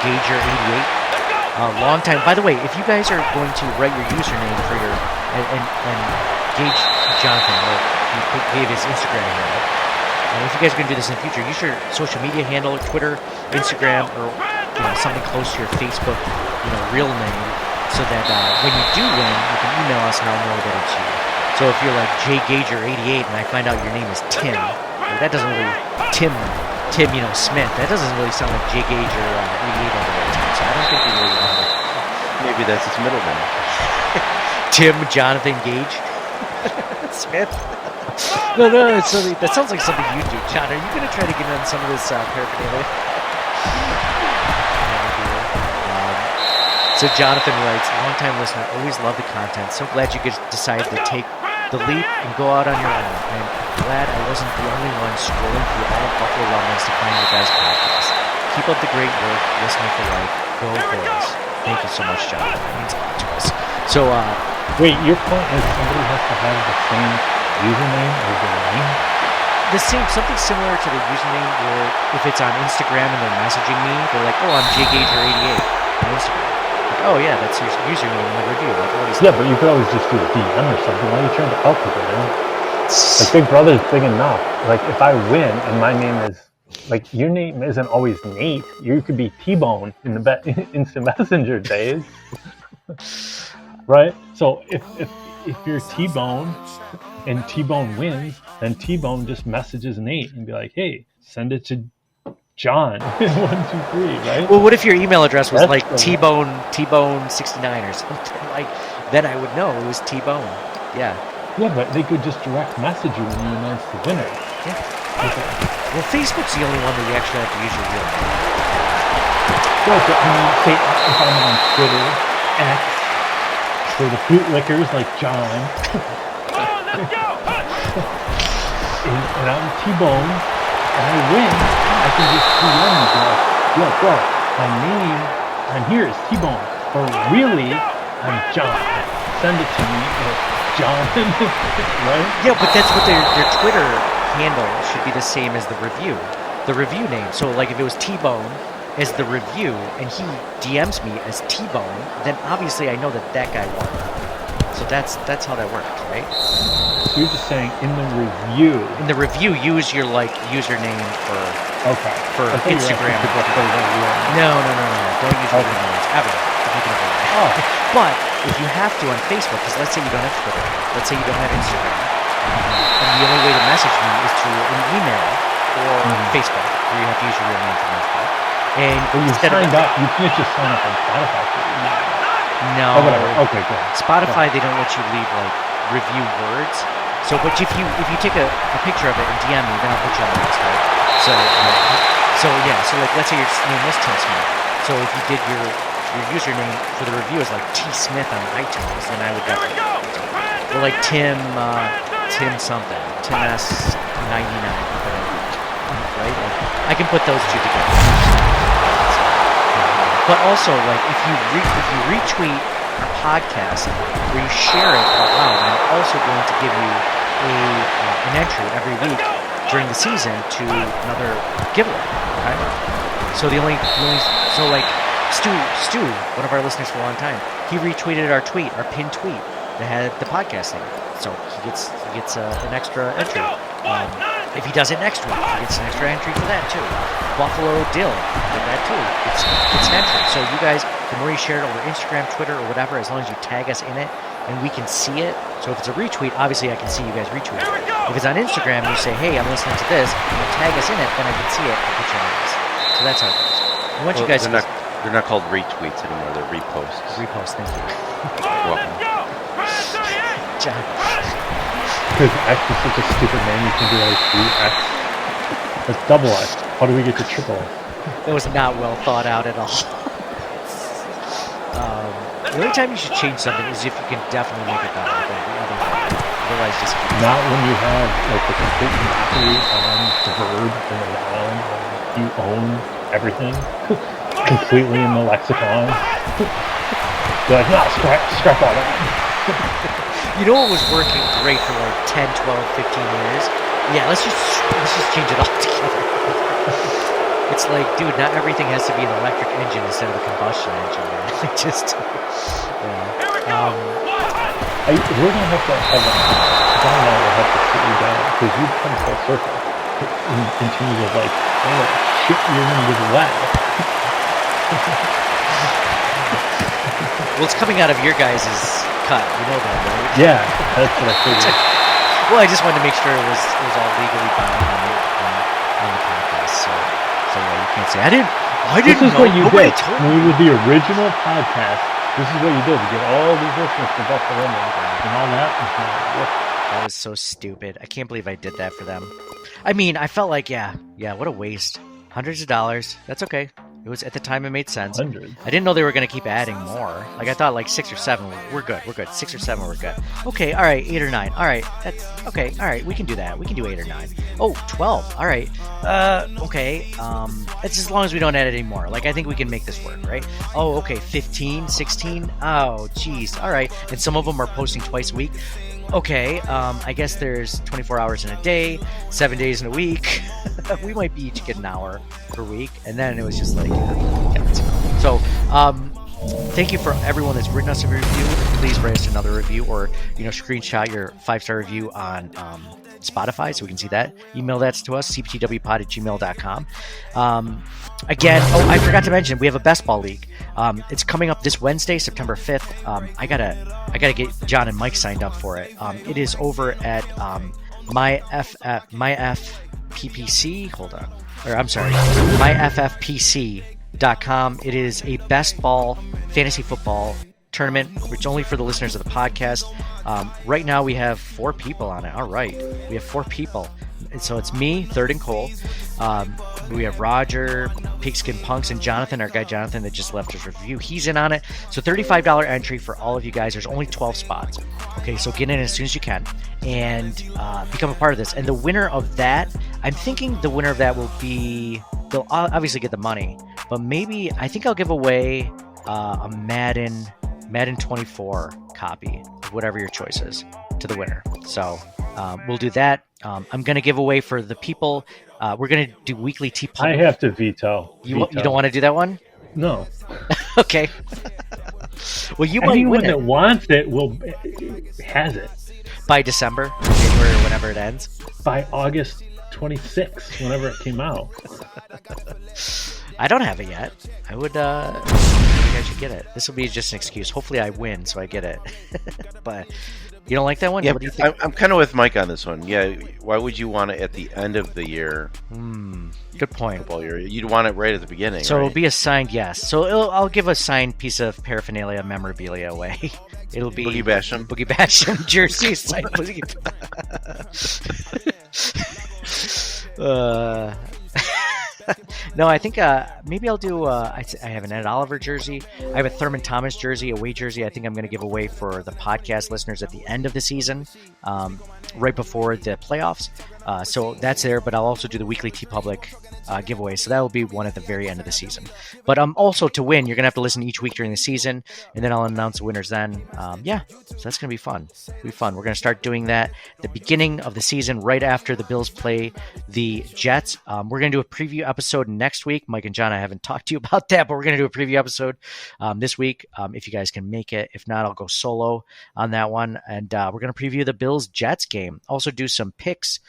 Gager 88. Long time. By the way, if you guys are going to write your username for your and Gage Jonathan, he gave his Instagram handle. If you guys are going to do this in the future, use your social media handle, Twitter, Instagram, or something close to your Facebook, real name, so that when you do win, you can email us and I'll know that it's you. So if you're like JGager88 and I find out your name is Tim, that doesn't really Tim Smith. That doesn't really sound like JGager88 over there. So I don't think we really know. Maybe that's his middle name. Tim Jonathan Gage Smith. No, that sounds like something you do, John. Are you going to try to get on some of this paraphernalia? So Jonathan writes, long-time listener, always love the content. So glad you decided to take the leap and go out on your own. I'm glad I wasn't the only one scrolling through all of Buffalo Rumblings to find your guys' podcast. Keep up the great work, listening for life. Go Bills. Thank you so much, Jonathan. That means a lot to us. So, wait, your point is somebody has to have the same username as their name? Something similar to the username where if it's on Instagram and they're messaging me, they're like, I'm JGager88 on Instagram. Like, oh yeah, that's your username in the review. Like, yeah, but you could always just do a DM or something. Why are you trying to help people, man? Like, Big Brother's big enough. Like, if I win and my name is, like, your name isn't always Nate. You could be T-Bone in the Instant Messenger days. Right? So if you're T-Bone and T-Bone wins, then T-Bone just messages Nate and be like, hey, send it to John 123, right? Well, what if your email address was like T-Bone69 or something? Like, then I would know it was T-Bone. Yeah. Yeah, but they could just direct message you when you announce the winner. Yeah. Okay. Well, Facebook's the only one that you actually have to use your real name. Well, so, I mean, say if I'm on Twitter, X, for the fruit lickers like John, and I'm T-Bone, and I win, I can just DM and be like, yo, bro, my name on here is T-Bone, but really, I'm John. Send it to me, John, right? Yeah, but that's what their Twitter handle should be the same as the review name. So, like, if it was T-Bone as the review, and he DMs me as T-Bone, then obviously I know that guy won. So that's how that works, right? So you're just saying in the review. In the review, use your username for Instagram. No. Don't use your names ever. But if you have to on Facebook, because let's say you don't have Twitter, let's say you don't have Instagram, and the only way to message me is through an email or Facebook, where you have to use your real name for Facebook. And when you signed up, you can't just sign up on Spotify for email. No. Oh, whatever. Okay, good. Spotify, they don't let you leave like review words. So, but if you take a picture of it and DM me, then I'll put you on the list, right? So like let's say your name was Tim Smith. So if you did your username for the review is like T Smith on iTunes, then I would definitely. Or like Tim something, Tim S99, right? Like, I can put those two together. But also, like, if you retweet our podcast or you share it out loud, I'm also going to give you an entry every week during the season to another giveaway. Okay? So like Stu, one of our listeners for a long time, he retweeted our pinned tweet that had the podcast name. So he gets an extra entry. If he does it next week, he gets an extra entry for that too. Buffalo Dill did that too. It's an entry. So you guys, the more you share it over Instagram, Twitter, or whatever, as long as you tag us in it and we can see it. So if it's a retweet, obviously I can see you guys retweet it. If it's on Instagram and you say, hey, I'm listening to this, and you tag us in it, then I can see it and put you on the list. So that's how it goes. I want you guys They're not called retweets anymore. They're reposts. Repost, thank you. You're welcome. John. Because X is such a stupid name, you can be like 3X. That's double X. How do we get to triple X? That was not well thought out at all. The only time you should change something is if you can definitely make it better than the other way. Otherwise, just Not when you have like the complete monopoly on the verb and the noun. You own everything completely in the lexicon. You're like, no, scrap all that. You know what was working great for like 10, 12, 15 years? Yeah, let's just change it all together. It's like, dude, not everything has to be an electric engine instead of a combustion engine, man. It just, yeah. We're gonna have to have John and I will have to sit you down because you've come full circle in terms of like, oh shit, you're gonna get wet. Well, it's coming out of your guys' cut. You know that, right? Yeah, that's what I figured. Well, I just wanted to make sure it was all legally bound on the podcast. So yeah, you can't say I didn't This is know. what you Nobody did told when me. we did the original podcast. This is what you did to get all these listeners to Buffalo and all that. That was so stupid. I can't believe I did that for them. I mean, I felt like, yeah, what a waste. Hundreds of dollars. That's okay. It was at the time it made sense. 100. I didn't know they were going to keep adding more. Like I thought, like 6 or 7. We're good. 6 or 7. We're good. Okay. All right. 8 or 9. All right. That's okay. All right. We can do that. We can do 8 or 9. Oh, 12. All right. Okay. It's as long as we don't add any more. Like I think we can make this work, right? Oh, okay. 15, 16. Oh, geez. All right. And some of them are posting twice a week. Okay, I guess there's 24 hours in a day, 7 days in a week. We might be each get an hour per week. And then it was just like, so, thank you for everyone that's written us a review. Please write us another review or, screenshot your 5-star review on Spotify so we can see that. Email that to us, cptwpod@gmail.com. Again, I forgot to mention, we have a best ball league. It's coming up this Wednesday, September 5th. I gotta get John and Mike signed up for it. It is over at myffppc. Hold on, or I'm sorry, myffpc.com. It is a best ball fantasy football tournament, which is only for the listeners of the podcast. Right now we have 4 people on it. All right, we have 4 people. And so it's me, Third and Cole. We have Roger, Pigskin Punks, and Jonathan, our guy Jonathan that just left his review. He's in on it. So $35 entry for all of you guys. There's only 12 spots. Okay, so get in as soon as you can and become a part of this. And the winner of that, I'm thinking the winner of that will be, they'll obviously get the money, but maybe I think I'll give away a Madden 24 copy of whatever your choice is to the winner. So we'll do that. I'm going to give away for the people. We're going to do weekly T Public. I have to veto. You don't want to do that one? No. Okay. Well, you might Anyone win that it wants it has it by December, January, or whenever it ends. by August 26th, whenever it came out. I don't have it yet. I would. I think I should get it. This will be just an excuse. Hopefully, I win, so I get it. But you don't like that one? Yeah, What do you think? I'm kind of with Mike on this one. Yeah, why would you want it at the end of the year? Good point. Football year. You'd want it right at the beginning. So right? it'll be a signed, yes. So I'll give a signed piece of paraphernalia, memorabilia away. It'll be Boogie Basham. Boogie Basham jersey signed Boogie. No, I think maybe I'll do. I have an Ed Oliver jersey. I have a Thurman Thomas jersey, away jersey. I think I'm going to give away for the podcast listeners at the end of the season, right before the playoffs. So that's there. But I'll also do the weekly T Public giveaway. So that will be one at the very end of the season. But also to win, you're going to have to listen each week during the season, and then I'll announce the winners then. Yeah, so that's going to be fun. It'll be fun. We're going to start doing that at the beginning of the season, right after the Bills play the Jets. We're going to do a preview episode next week. Mike and John, I haven't talked to you about that, but we're going to do a preview episode this week if you guys can make it. If not, I'll go solo on that one. And we're going to preview the Bills-Jets game. Also do some picks,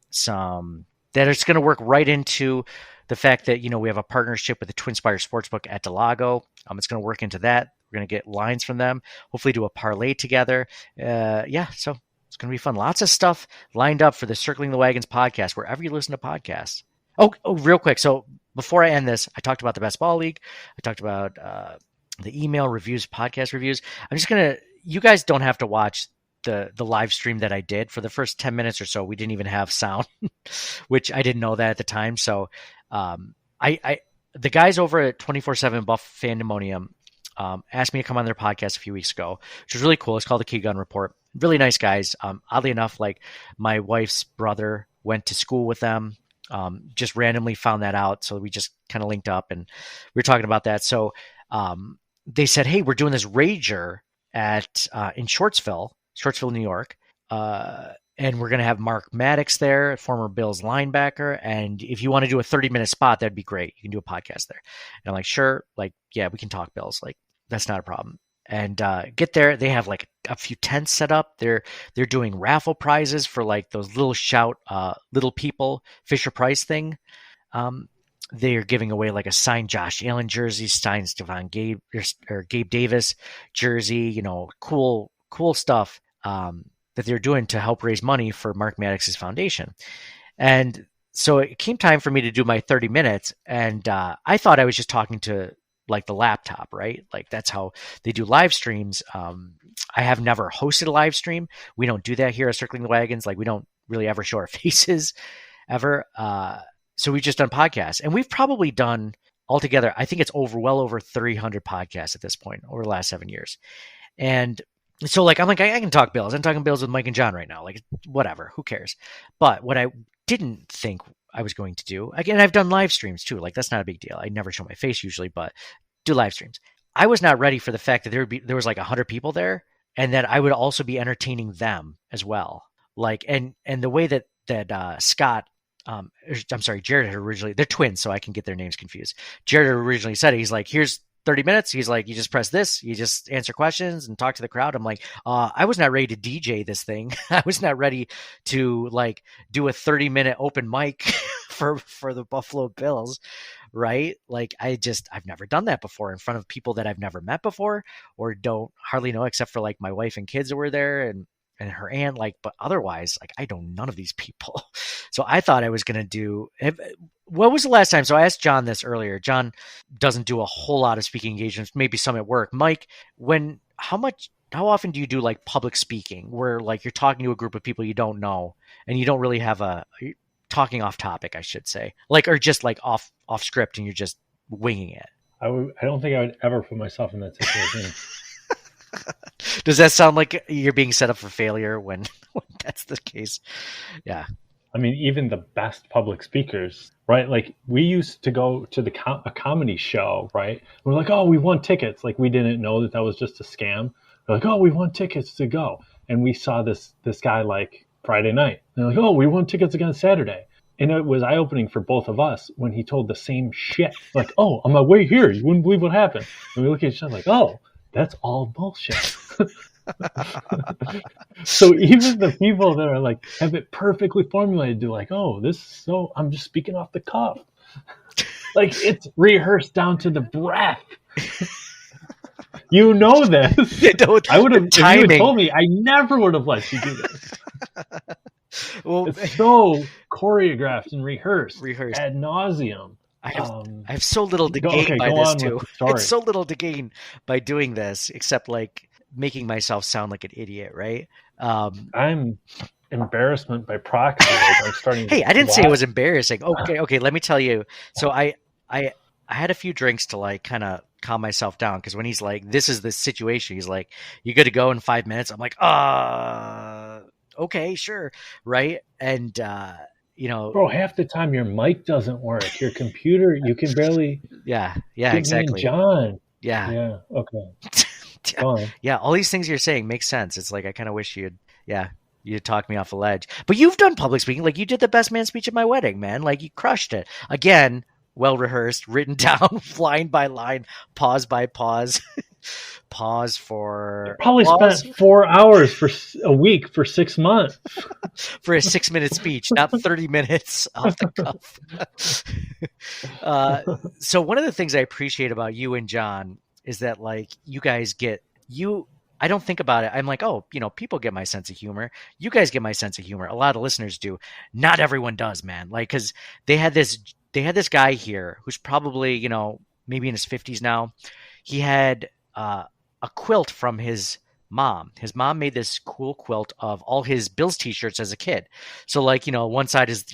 some that it's going to work right into the fact that, we have a partnership with the Twin Spires Sportsbook at Delago. It's going to work into that. We're going to get lines from them, hopefully do a parlay together. So it's going to be fun. Lots of stuff lined up for the Circling the Wagons podcast, wherever you listen to podcasts. Oh, real quick. So before I end this, I talked about the Best Ball League. I talked about the email reviews, podcast reviews. I'm just going to, you guys don't have to watch the live stream that I did. For the first 10 minutes or so, we didn't even have sound, which I didn't know that at the time. So the guys over at 24/7 Buff Fandemonium asked me to come on their podcast a few weeks ago, which was really cool. It's called the Key Gun Report. Really nice guys. Oddly enough, like my wife's brother went to school with them. Just randomly found that out. So we just kind of linked up and we were talking about that. So they said, hey, we're doing this Rager in Shortsville, New York. And we're going to have Mark Maddox there, former Bills linebacker. And if you want to do a 30-minute spot, that'd be great. You can do a podcast there. And I'm like, sure. Like, yeah, we can talk Bills. Like, that's not a problem. And get there. They have like a few tents set up. They're doing raffle prizes for like those little shout, little people, Fisher Price thing. They're giving away like a signed Josh Allen jersey, signed Stephon Gabe Davis jersey, cool stuff. That they're doing to help raise money for Mark Maddox's foundation. And so it came time for me to do my 30 minutes. And I thought I was just talking to like the laptop, right? Like that's how they do live streams. I have never hosted a live stream. We don't do that here at Circling the Wagons. Like we don't really ever show our faces ever. So we've just done podcasts, and we've probably done altogether, I think it's well over 300 podcasts at this point over the last 7 years. And so like, I'm like, I can talk Bills. I'm talking Bills with Mike and John right now. Like, whatever, who cares? But what I didn't think I was going to do, again, I've done live streams too. Like, that's not a big deal. I never show my face usually, but do live streams. I was not ready for the fact that there was like 100 people there, and that I would also be entertaining them as well. Like, and the way that Scott, I'm sorry, Jared had originally, they're twins, so I can get their names confused. Jared originally said it. He's like, here's 30 minutes. He's like, you just press this, you just answer questions and talk to the crowd. I'm like, I was not ready to DJ this thing. I was not ready to like do a 30-minute open mic for the Buffalo Bills. Right. Like I've never done that before in front of people that I've never met before or don't hardly know, except for like my wife and kids that were there and her aunt, like, but otherwise, like, I know none of these people. So I thought I was going to do, what was the last time? So I asked John this earlier. John doesn't do a whole lot of speaking engagements, maybe some at work. Mike, how often do you do like public speaking where like you're talking to a group of people you don't know and you don't really have talking off topic, I should say, like, or just like off script and you're just winging it? I don't think I would ever put myself in that situation. Does that sound like you're being set up for failure when that's the case? Yeah. I mean, even the best public speakers, right? Like we used to go to a comedy show, right? We're like, oh, we won tickets. Like we didn't know that was just a scam. We're like, oh, we won tickets to go. And we saw this guy like Friday night. And they're like, oh, we won tickets again Saturday. And it was eye-opening for both of us when he told the same shit. Like, oh, on my way here, you wouldn't believe what happened. And we look at each other like, oh, that's all bullshit. So even the people that are like have it perfectly formulated do like, oh, I'm just speaking off the cuff. Like it's rehearsed down to the breath. You know this. I would have, if you had told me, I never would have let you do this. Well, it's so choreographed and rehearsed ad nauseum. I have so little to gain by this too. It's so little to gain by doing this, except like making myself sound like an idiot, right? I'm embarrassment by proxy. Like I'm starting. Hey, I didn't say it was embarrassing. Okay. Let me tell you. So I had a few drinks to like kind of calm myself down because when he's like, "This is the situation," he's like, "You good to go in 5 minutes?" I'm like, okay, sure, right? And bro, half the time your mic doesn't work. Your computer, you can barely. Yeah, exactly. John. Yeah. Okay. Yeah, all these things you're saying make sense. It's like I kind of wish you'd talk me off a ledge. But you've done public speaking. Like you did the best man speech at my wedding, man. Like you crushed it. Again, well rehearsed, written down, line by line, pause by pause. Pause for... You probably spent 4 hours for a week for 6 months. For a 6-minute speech, not 30 minutes off the cuff. So one of the things I appreciate about you and John is that like you guys I don't think about it. I'm like, oh, people get my sense of humor. You guys get my sense of humor. A lot of listeners do. Not everyone does, man. Like, cause they had this they had this guy here who's probably, maybe in his 50s now. He had a quilt from his mom. His mom made this cool quilt of all his Bills t-shirts as a kid. So like, one side is,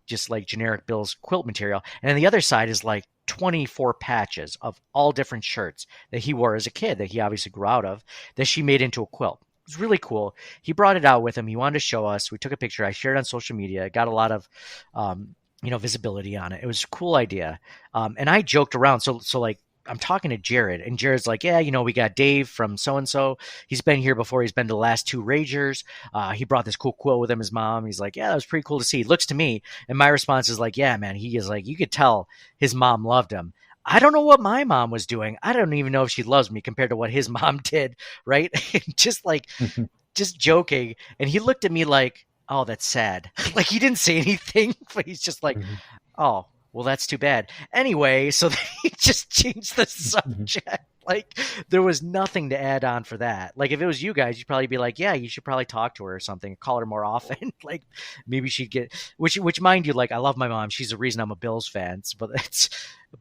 just like generic Bills quilt material. And then the other side is like 24 patches of all different shirts that he wore as a kid that he obviously grew out of that she made into a quilt. It was really cool. He brought it out with him. He wanted to show us. We took a picture. I shared it on social media. It got a lot of, visibility on it. It was a cool idea. And I joked around. So like, I'm talking to Jared, and Jared's like, yeah, we got Dave from so-and-so. He's been here before. He's been to the last 2 Ragers. He brought this cool quilt with him, his mom. He's like, yeah, that was pretty cool to see. He looks to me, and my response is like, yeah, man, he is like, you could tell his mom loved him. I don't know what my mom was doing. I don't even know if she loves me compared to what his mom did, right? Just like, just joking. And he looked at me like, oh, that's sad. Like, he didn't say anything, but he's just like, oh, well, that's too bad. Anyway, so he just changed the subject. Like, there was nothing to add on for that. Like, if it was you guys, you'd probably be like, yeah, you should probably talk to her or something, call her more often. Like, maybe she'd get, which mind you, like, I love my mom. She's the reason I'm a Bills fan.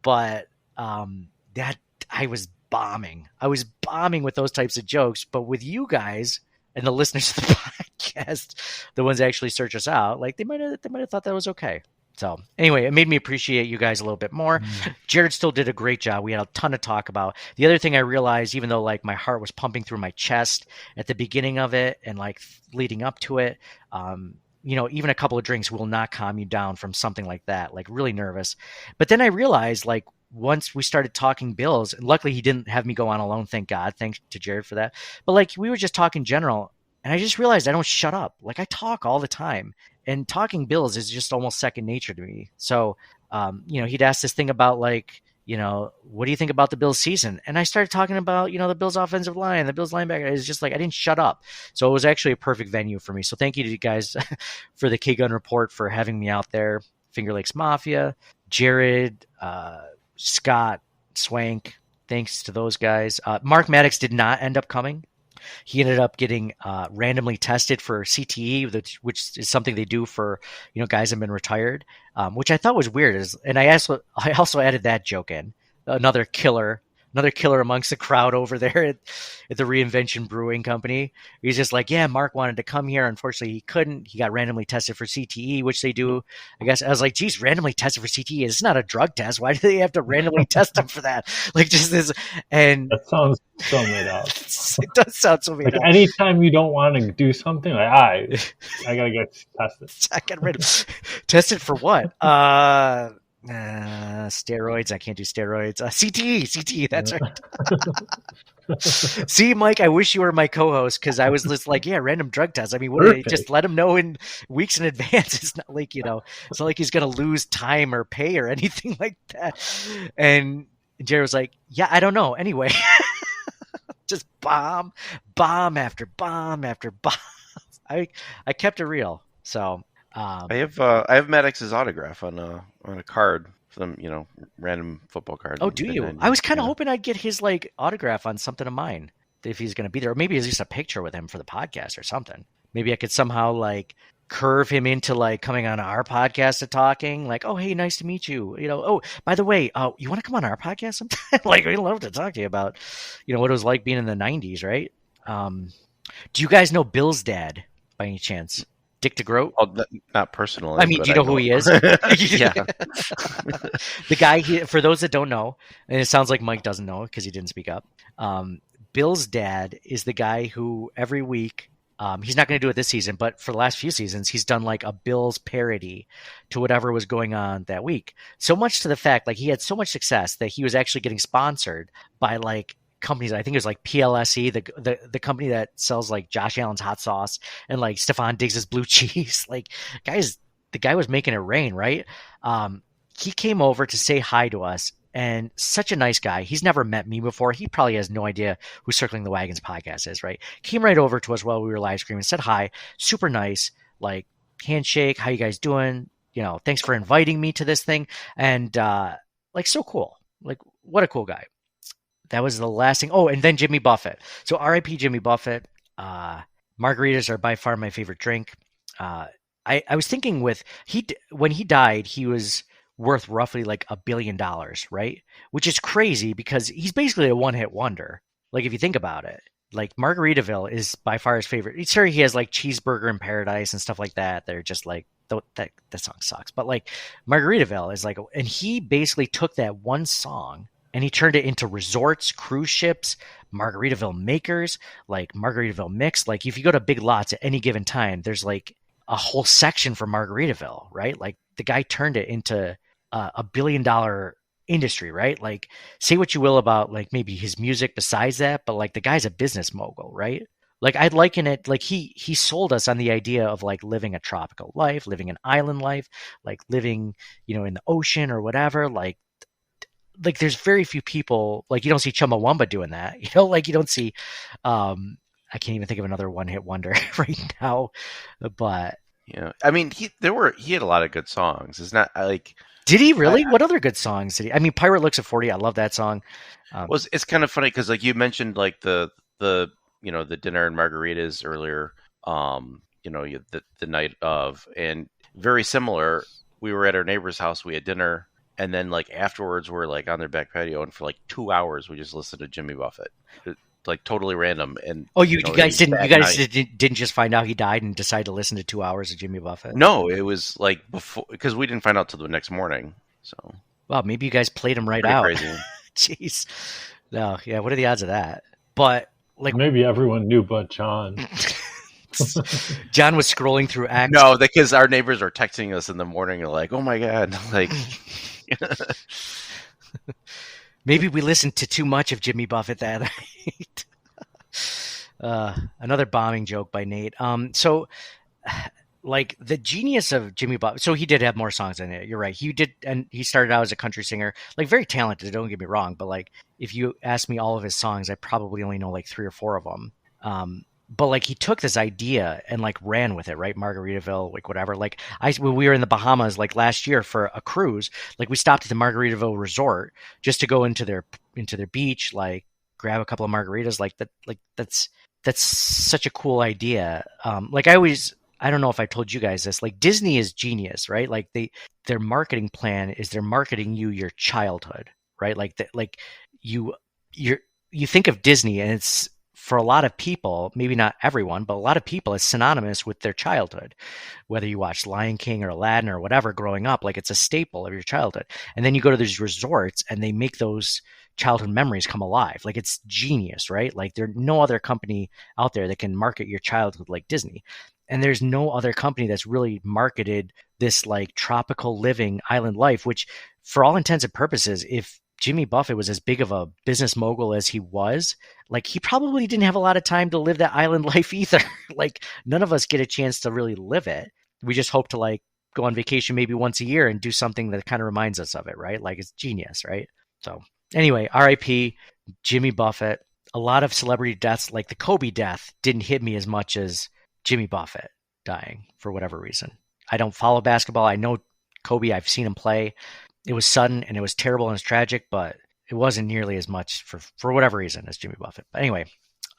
But that I was bombing. I was bombing with those types of jokes. But with you guys and the listeners of the podcast, the ones that actually search us out, like, they might have thought that was okay. So anyway, it made me appreciate you guys a little bit more. Jared still did a great job. We had a ton to talk about. The other thing I realized, even though like my heart was pumping through my chest at the beginning of it and like leading up to it, even a couple of drinks will not calm you down from something like that, like really nervous. But then I realized, like, once we started talking Bills, and luckily he didn't have me go on alone, thank God. Thanks to Jared for that. But like, we were just talking general, and I just realized I don't shut up. Like, I talk all the time. And talking Bills is just almost second nature to me. So, he'd ask this thing about like, what do you think about the Bills season? And I started talking about, the Bills offensive line, the Bills linebacker. It's just like, I didn't shut up. So it was actually a perfect venue for me. So thank you to you guys for the K-Gun Report for having me out there. Finger Lakes Mafia, Jared, Scott, Swank. Thanks to those guys. Mark Maddox did not end up coming. He ended up getting randomly tested for CTE, which is something they do for guys that have been retired, which I thought was weird. And I also added that joke in, another killer amongst the crowd over there at the Reinvention Brewing Company. He's just like, yeah, Mark wanted to come here. Unfortunately, he couldn't. He got randomly tested for CTE, which they do. I guess I was like, geez, randomly tested for CTE. It's not a drug test. Why do they have to randomly test him for that? Like, just this. And that sounds so made up. It does sound so made up. Anytime you don't want to do something, like, I gotta get tested. I got rid of tested for what? Steroids. I can't do steroids. CTE. That's right. See, Mike, I wish you were my co-host because I was just like, yeah, random drug test. I mean, what do they just let him know in weeks in advance? It's not like, it's not like he's going to lose time or pay or anything like that. And Jerry was like, yeah, I don't know. Anyway, just bomb after bomb after bomb. I kept it real. So, I have Maddox's autograph on a card, some random football card. Oh, do you? I was kind of hoping I'd get his like autograph on something of mine if he's going to be there, or maybe it's just a picture with him for the podcast or something. Maybe I could somehow like curve him into like coming on our podcast and talking. Like, oh, hey, nice to meet you. Oh, by the way, you want to come on our podcast sometime? Like, we'd love to talk to you about what it was like being in the '90s, right? Do you guys know Bill's dad by any chance? Dick DeGroat? Oh, not personally. I mean, do you know who he is? Yeah. The guy, for those that don't know, and it sounds like Mike doesn't know because he didn't speak up, Bill's dad is the guy who every week, he's not going to do it this season, but for the last few seasons, he's done like a Bills parody to whatever was going on that week. So much to the fact, like, he had so much success that he was actually getting sponsored by like companies. I think it was like PLSE, the company that sells like Josh Allen's hot sauce and like Stephon Diggs's blue cheese. Like, the guy was making it rain, right? He came over to say hi to us, and such a nice guy. He's never met me before. He probably has no idea who Circling the Wagons podcast is, right? Came right over to us while we were live streaming, said hi, super nice, like handshake, how you guys doing? Thanks for inviting me to this thing. And like, so cool. Like, what a cool guy. That was the last thing. Oh, and then Jimmy Buffett. So RIP Jimmy Buffett. Margaritas are by far my favorite drink. I was thinking when he died, he was worth roughly like $1 billion, right? Which is crazy because he's basically a one-hit wonder. Like if you think about it, like Margaritaville is by far his favorite. Sure, he has like Cheeseburger in Paradise and stuff like that. They're just like that song sucks, but like Margaritaville is like, and he basically took that one song and he turned it into resorts, cruise ships, Margaritaville makers, like Margaritaville mix. Like if you go to Big Lots at any given time, there's like a whole section for Margaritaville, right? Like the guy turned it into a $1 billion industry, right? Like say what you will about like maybe his music besides that, but like the guy's a business mogul, right? Like I'd liken it like he sold us on the idea of like living a tropical life, living an island life, like living, in the ocean or whatever. Like there's very few people, like you don't see Chumbawamba doing that, like you don't see I can't even think of another one-hit wonder right now, but I mean he had a lot of good songs. It's not like, did he really? What other good songs did he? I mean, Pirate Looks at 40. I love that song. Well, it's kind of funny because like you mentioned like the dinner and margaritas earlier, the night of, and very similar. We were at our neighbor's house. We had dinner, and then like afterwards, we're like on their back patio, and for like 2 hours, we just listened to Jimmy Buffett, like totally random. And you guys didn't just find out he died and decide to listen to 2 hours of Jimmy Buffett? No, it was like before, because we didn't find out till the next morning. So wow, maybe you guys played him right pretty out. Crazy. Jeez, no, yeah. What are the odds of that? But like maybe everyone knew but John. John was scrolling through acts. No, because our neighbors are texting us in the morning and like, oh my God, like. Maybe we listened to too much of Jimmy Buffett that night. Another bombing joke by Nate. So like the genius of Jimmy Buffett. So he did have more songs in it. You're right. He did. And he started out as a country singer, like very talented. Don't get me wrong. But like, if you ask me all of his songs, I probably only know like 3 or 4 of them. But like he took this idea and like ran with it, right? Margaritaville, like whatever. Like when we were in the Bahamas, like last year for a cruise, like we stopped at the Margaritaville resort just to go into their beach, like grab a couple of margaritas. Like that's such a cool idea. Like I don't know if I told you guys this, like Disney is genius, right? Like their marketing plan is they're marketing you your childhood, right? Like you think of Disney and it's, for a lot of people, maybe not everyone, but a lot of people, it's synonymous with their childhood. Whether you watched Lion King or Aladdin or whatever growing up, like it's a staple of your childhood. And then you go to these resorts and they make those childhood memories come alive. Like it's genius, right? Like there's no other company out there that can market your childhood like Disney. And there's no other company that's really marketed this like tropical living island life, which for all intents and purposes, if Jimmy Buffett was as big of a business mogul as he was, like he probably didn't have a lot of time to live that island life either. Like none of us get a chance to really live it. We just hope to like go on vacation maybe once a year and do something that kind of reminds us of it, right? Like it's genius, right? So anyway, RIP Jimmy Buffett. A lot of celebrity deaths, like the Kobe death, didn't hit me as much as Jimmy Buffett dying for whatever reason. I don't follow basketball. I know Kobe. I've seen him play. It was sudden and it was terrible and it's tragic, but it wasn't nearly as much for whatever reason as Jimmy Buffett. But anyway,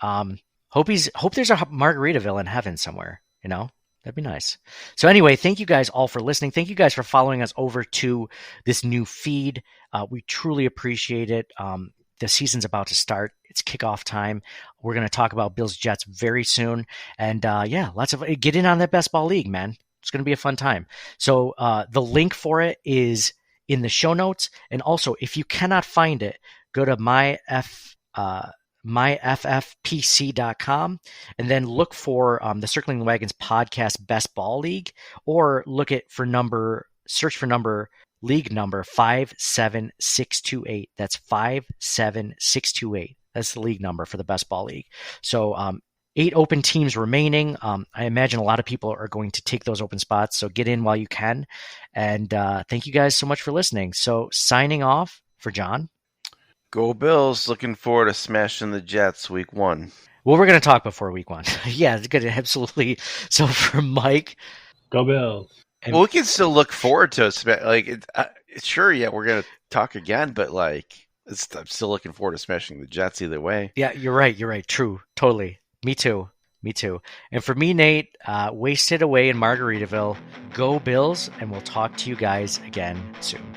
hope there's a Margaritaville in heaven somewhere, that'd be nice. So anyway, thank you guys all for listening. Thank you guys for following us over to this new feed. We truly appreciate it. The season's about to start. It's kickoff time. We're going to talk about Bills Jets very soon. And get in on that best ball league, man. It's going to be a fun time. So the link for it is in the show notes. And also, if you cannot find it, go to myffpc.com and then look for the Circling the Wagons podcast best ball league, or search for league number 57628. That's 57628. That's the league number for the best ball league. So 8 open teams remaining. I imagine a lot of people are going to take those open spots, so get in while you can. And thank you guys so much for listening. So signing off for John. Go Bills. Looking forward to smashing the Jets week 1. Well, we're going to talk before week 1. Yeah, it's good. Absolutely. So for Mike. Go Bills. Well, we can still look forward to it. Sure, yeah, we're going to talk again, but I'm still looking forward to smashing the Jets either way. Yeah, you're right. True. Totally. Me too. Me too. And for me, Nate, wasted away in Margaritaville. Go Bills, and we'll talk to you guys again soon.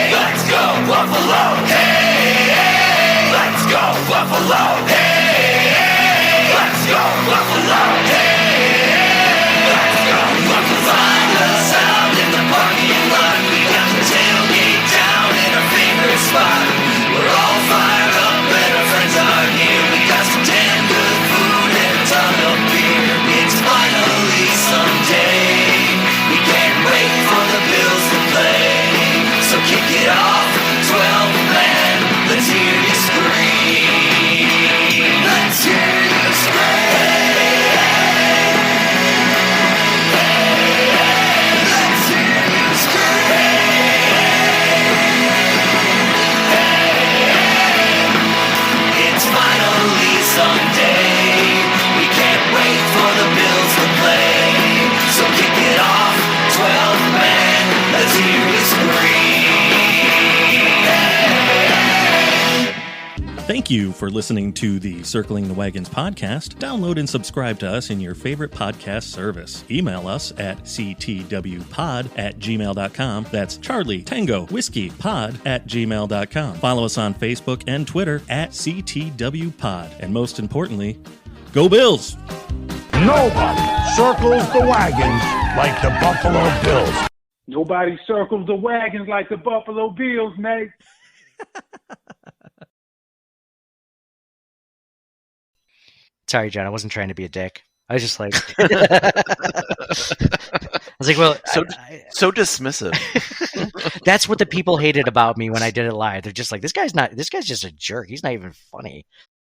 Let's go Buffalo! Hey, let's go Buffalo! Hey, let's go Buffalo! Hey, let's go Buffalo! Find us out in the parking lot. We got the tailgate down in our favorite spot. We're all fired up and our friends are here. We got some damn good food and a ton of beer. It's finally Sunday. We can't wait for the Bills to play. So kick it off, 12 man. Let's hear you scream. Let's hear you scream. Let's hear you scream. It's finally Sunday. We can't wait for the Bills to play. So kick it off, 12 man. Let's hear you scream. Thank you for listening to the Circling the Wagons podcast. Download and subscribe to us in your favorite podcast service. Email us at ctwpod@gmail.com. That's Charlie Tango Whiskey Pod @gmail.com. Follow us on Facebook and Twitter at CTWPod. And most importantly, go Bills! Nobody circles the wagons like the Buffalo Bills. Nobody circles the wagons like the Buffalo Bills, Nate. Sorry, John. I wasn't trying to be a dick. I was just like, I was like, well, So dismissive. that's what the people hated about me when I did it live. They're just like, this guy's just a jerk. He's not even funny.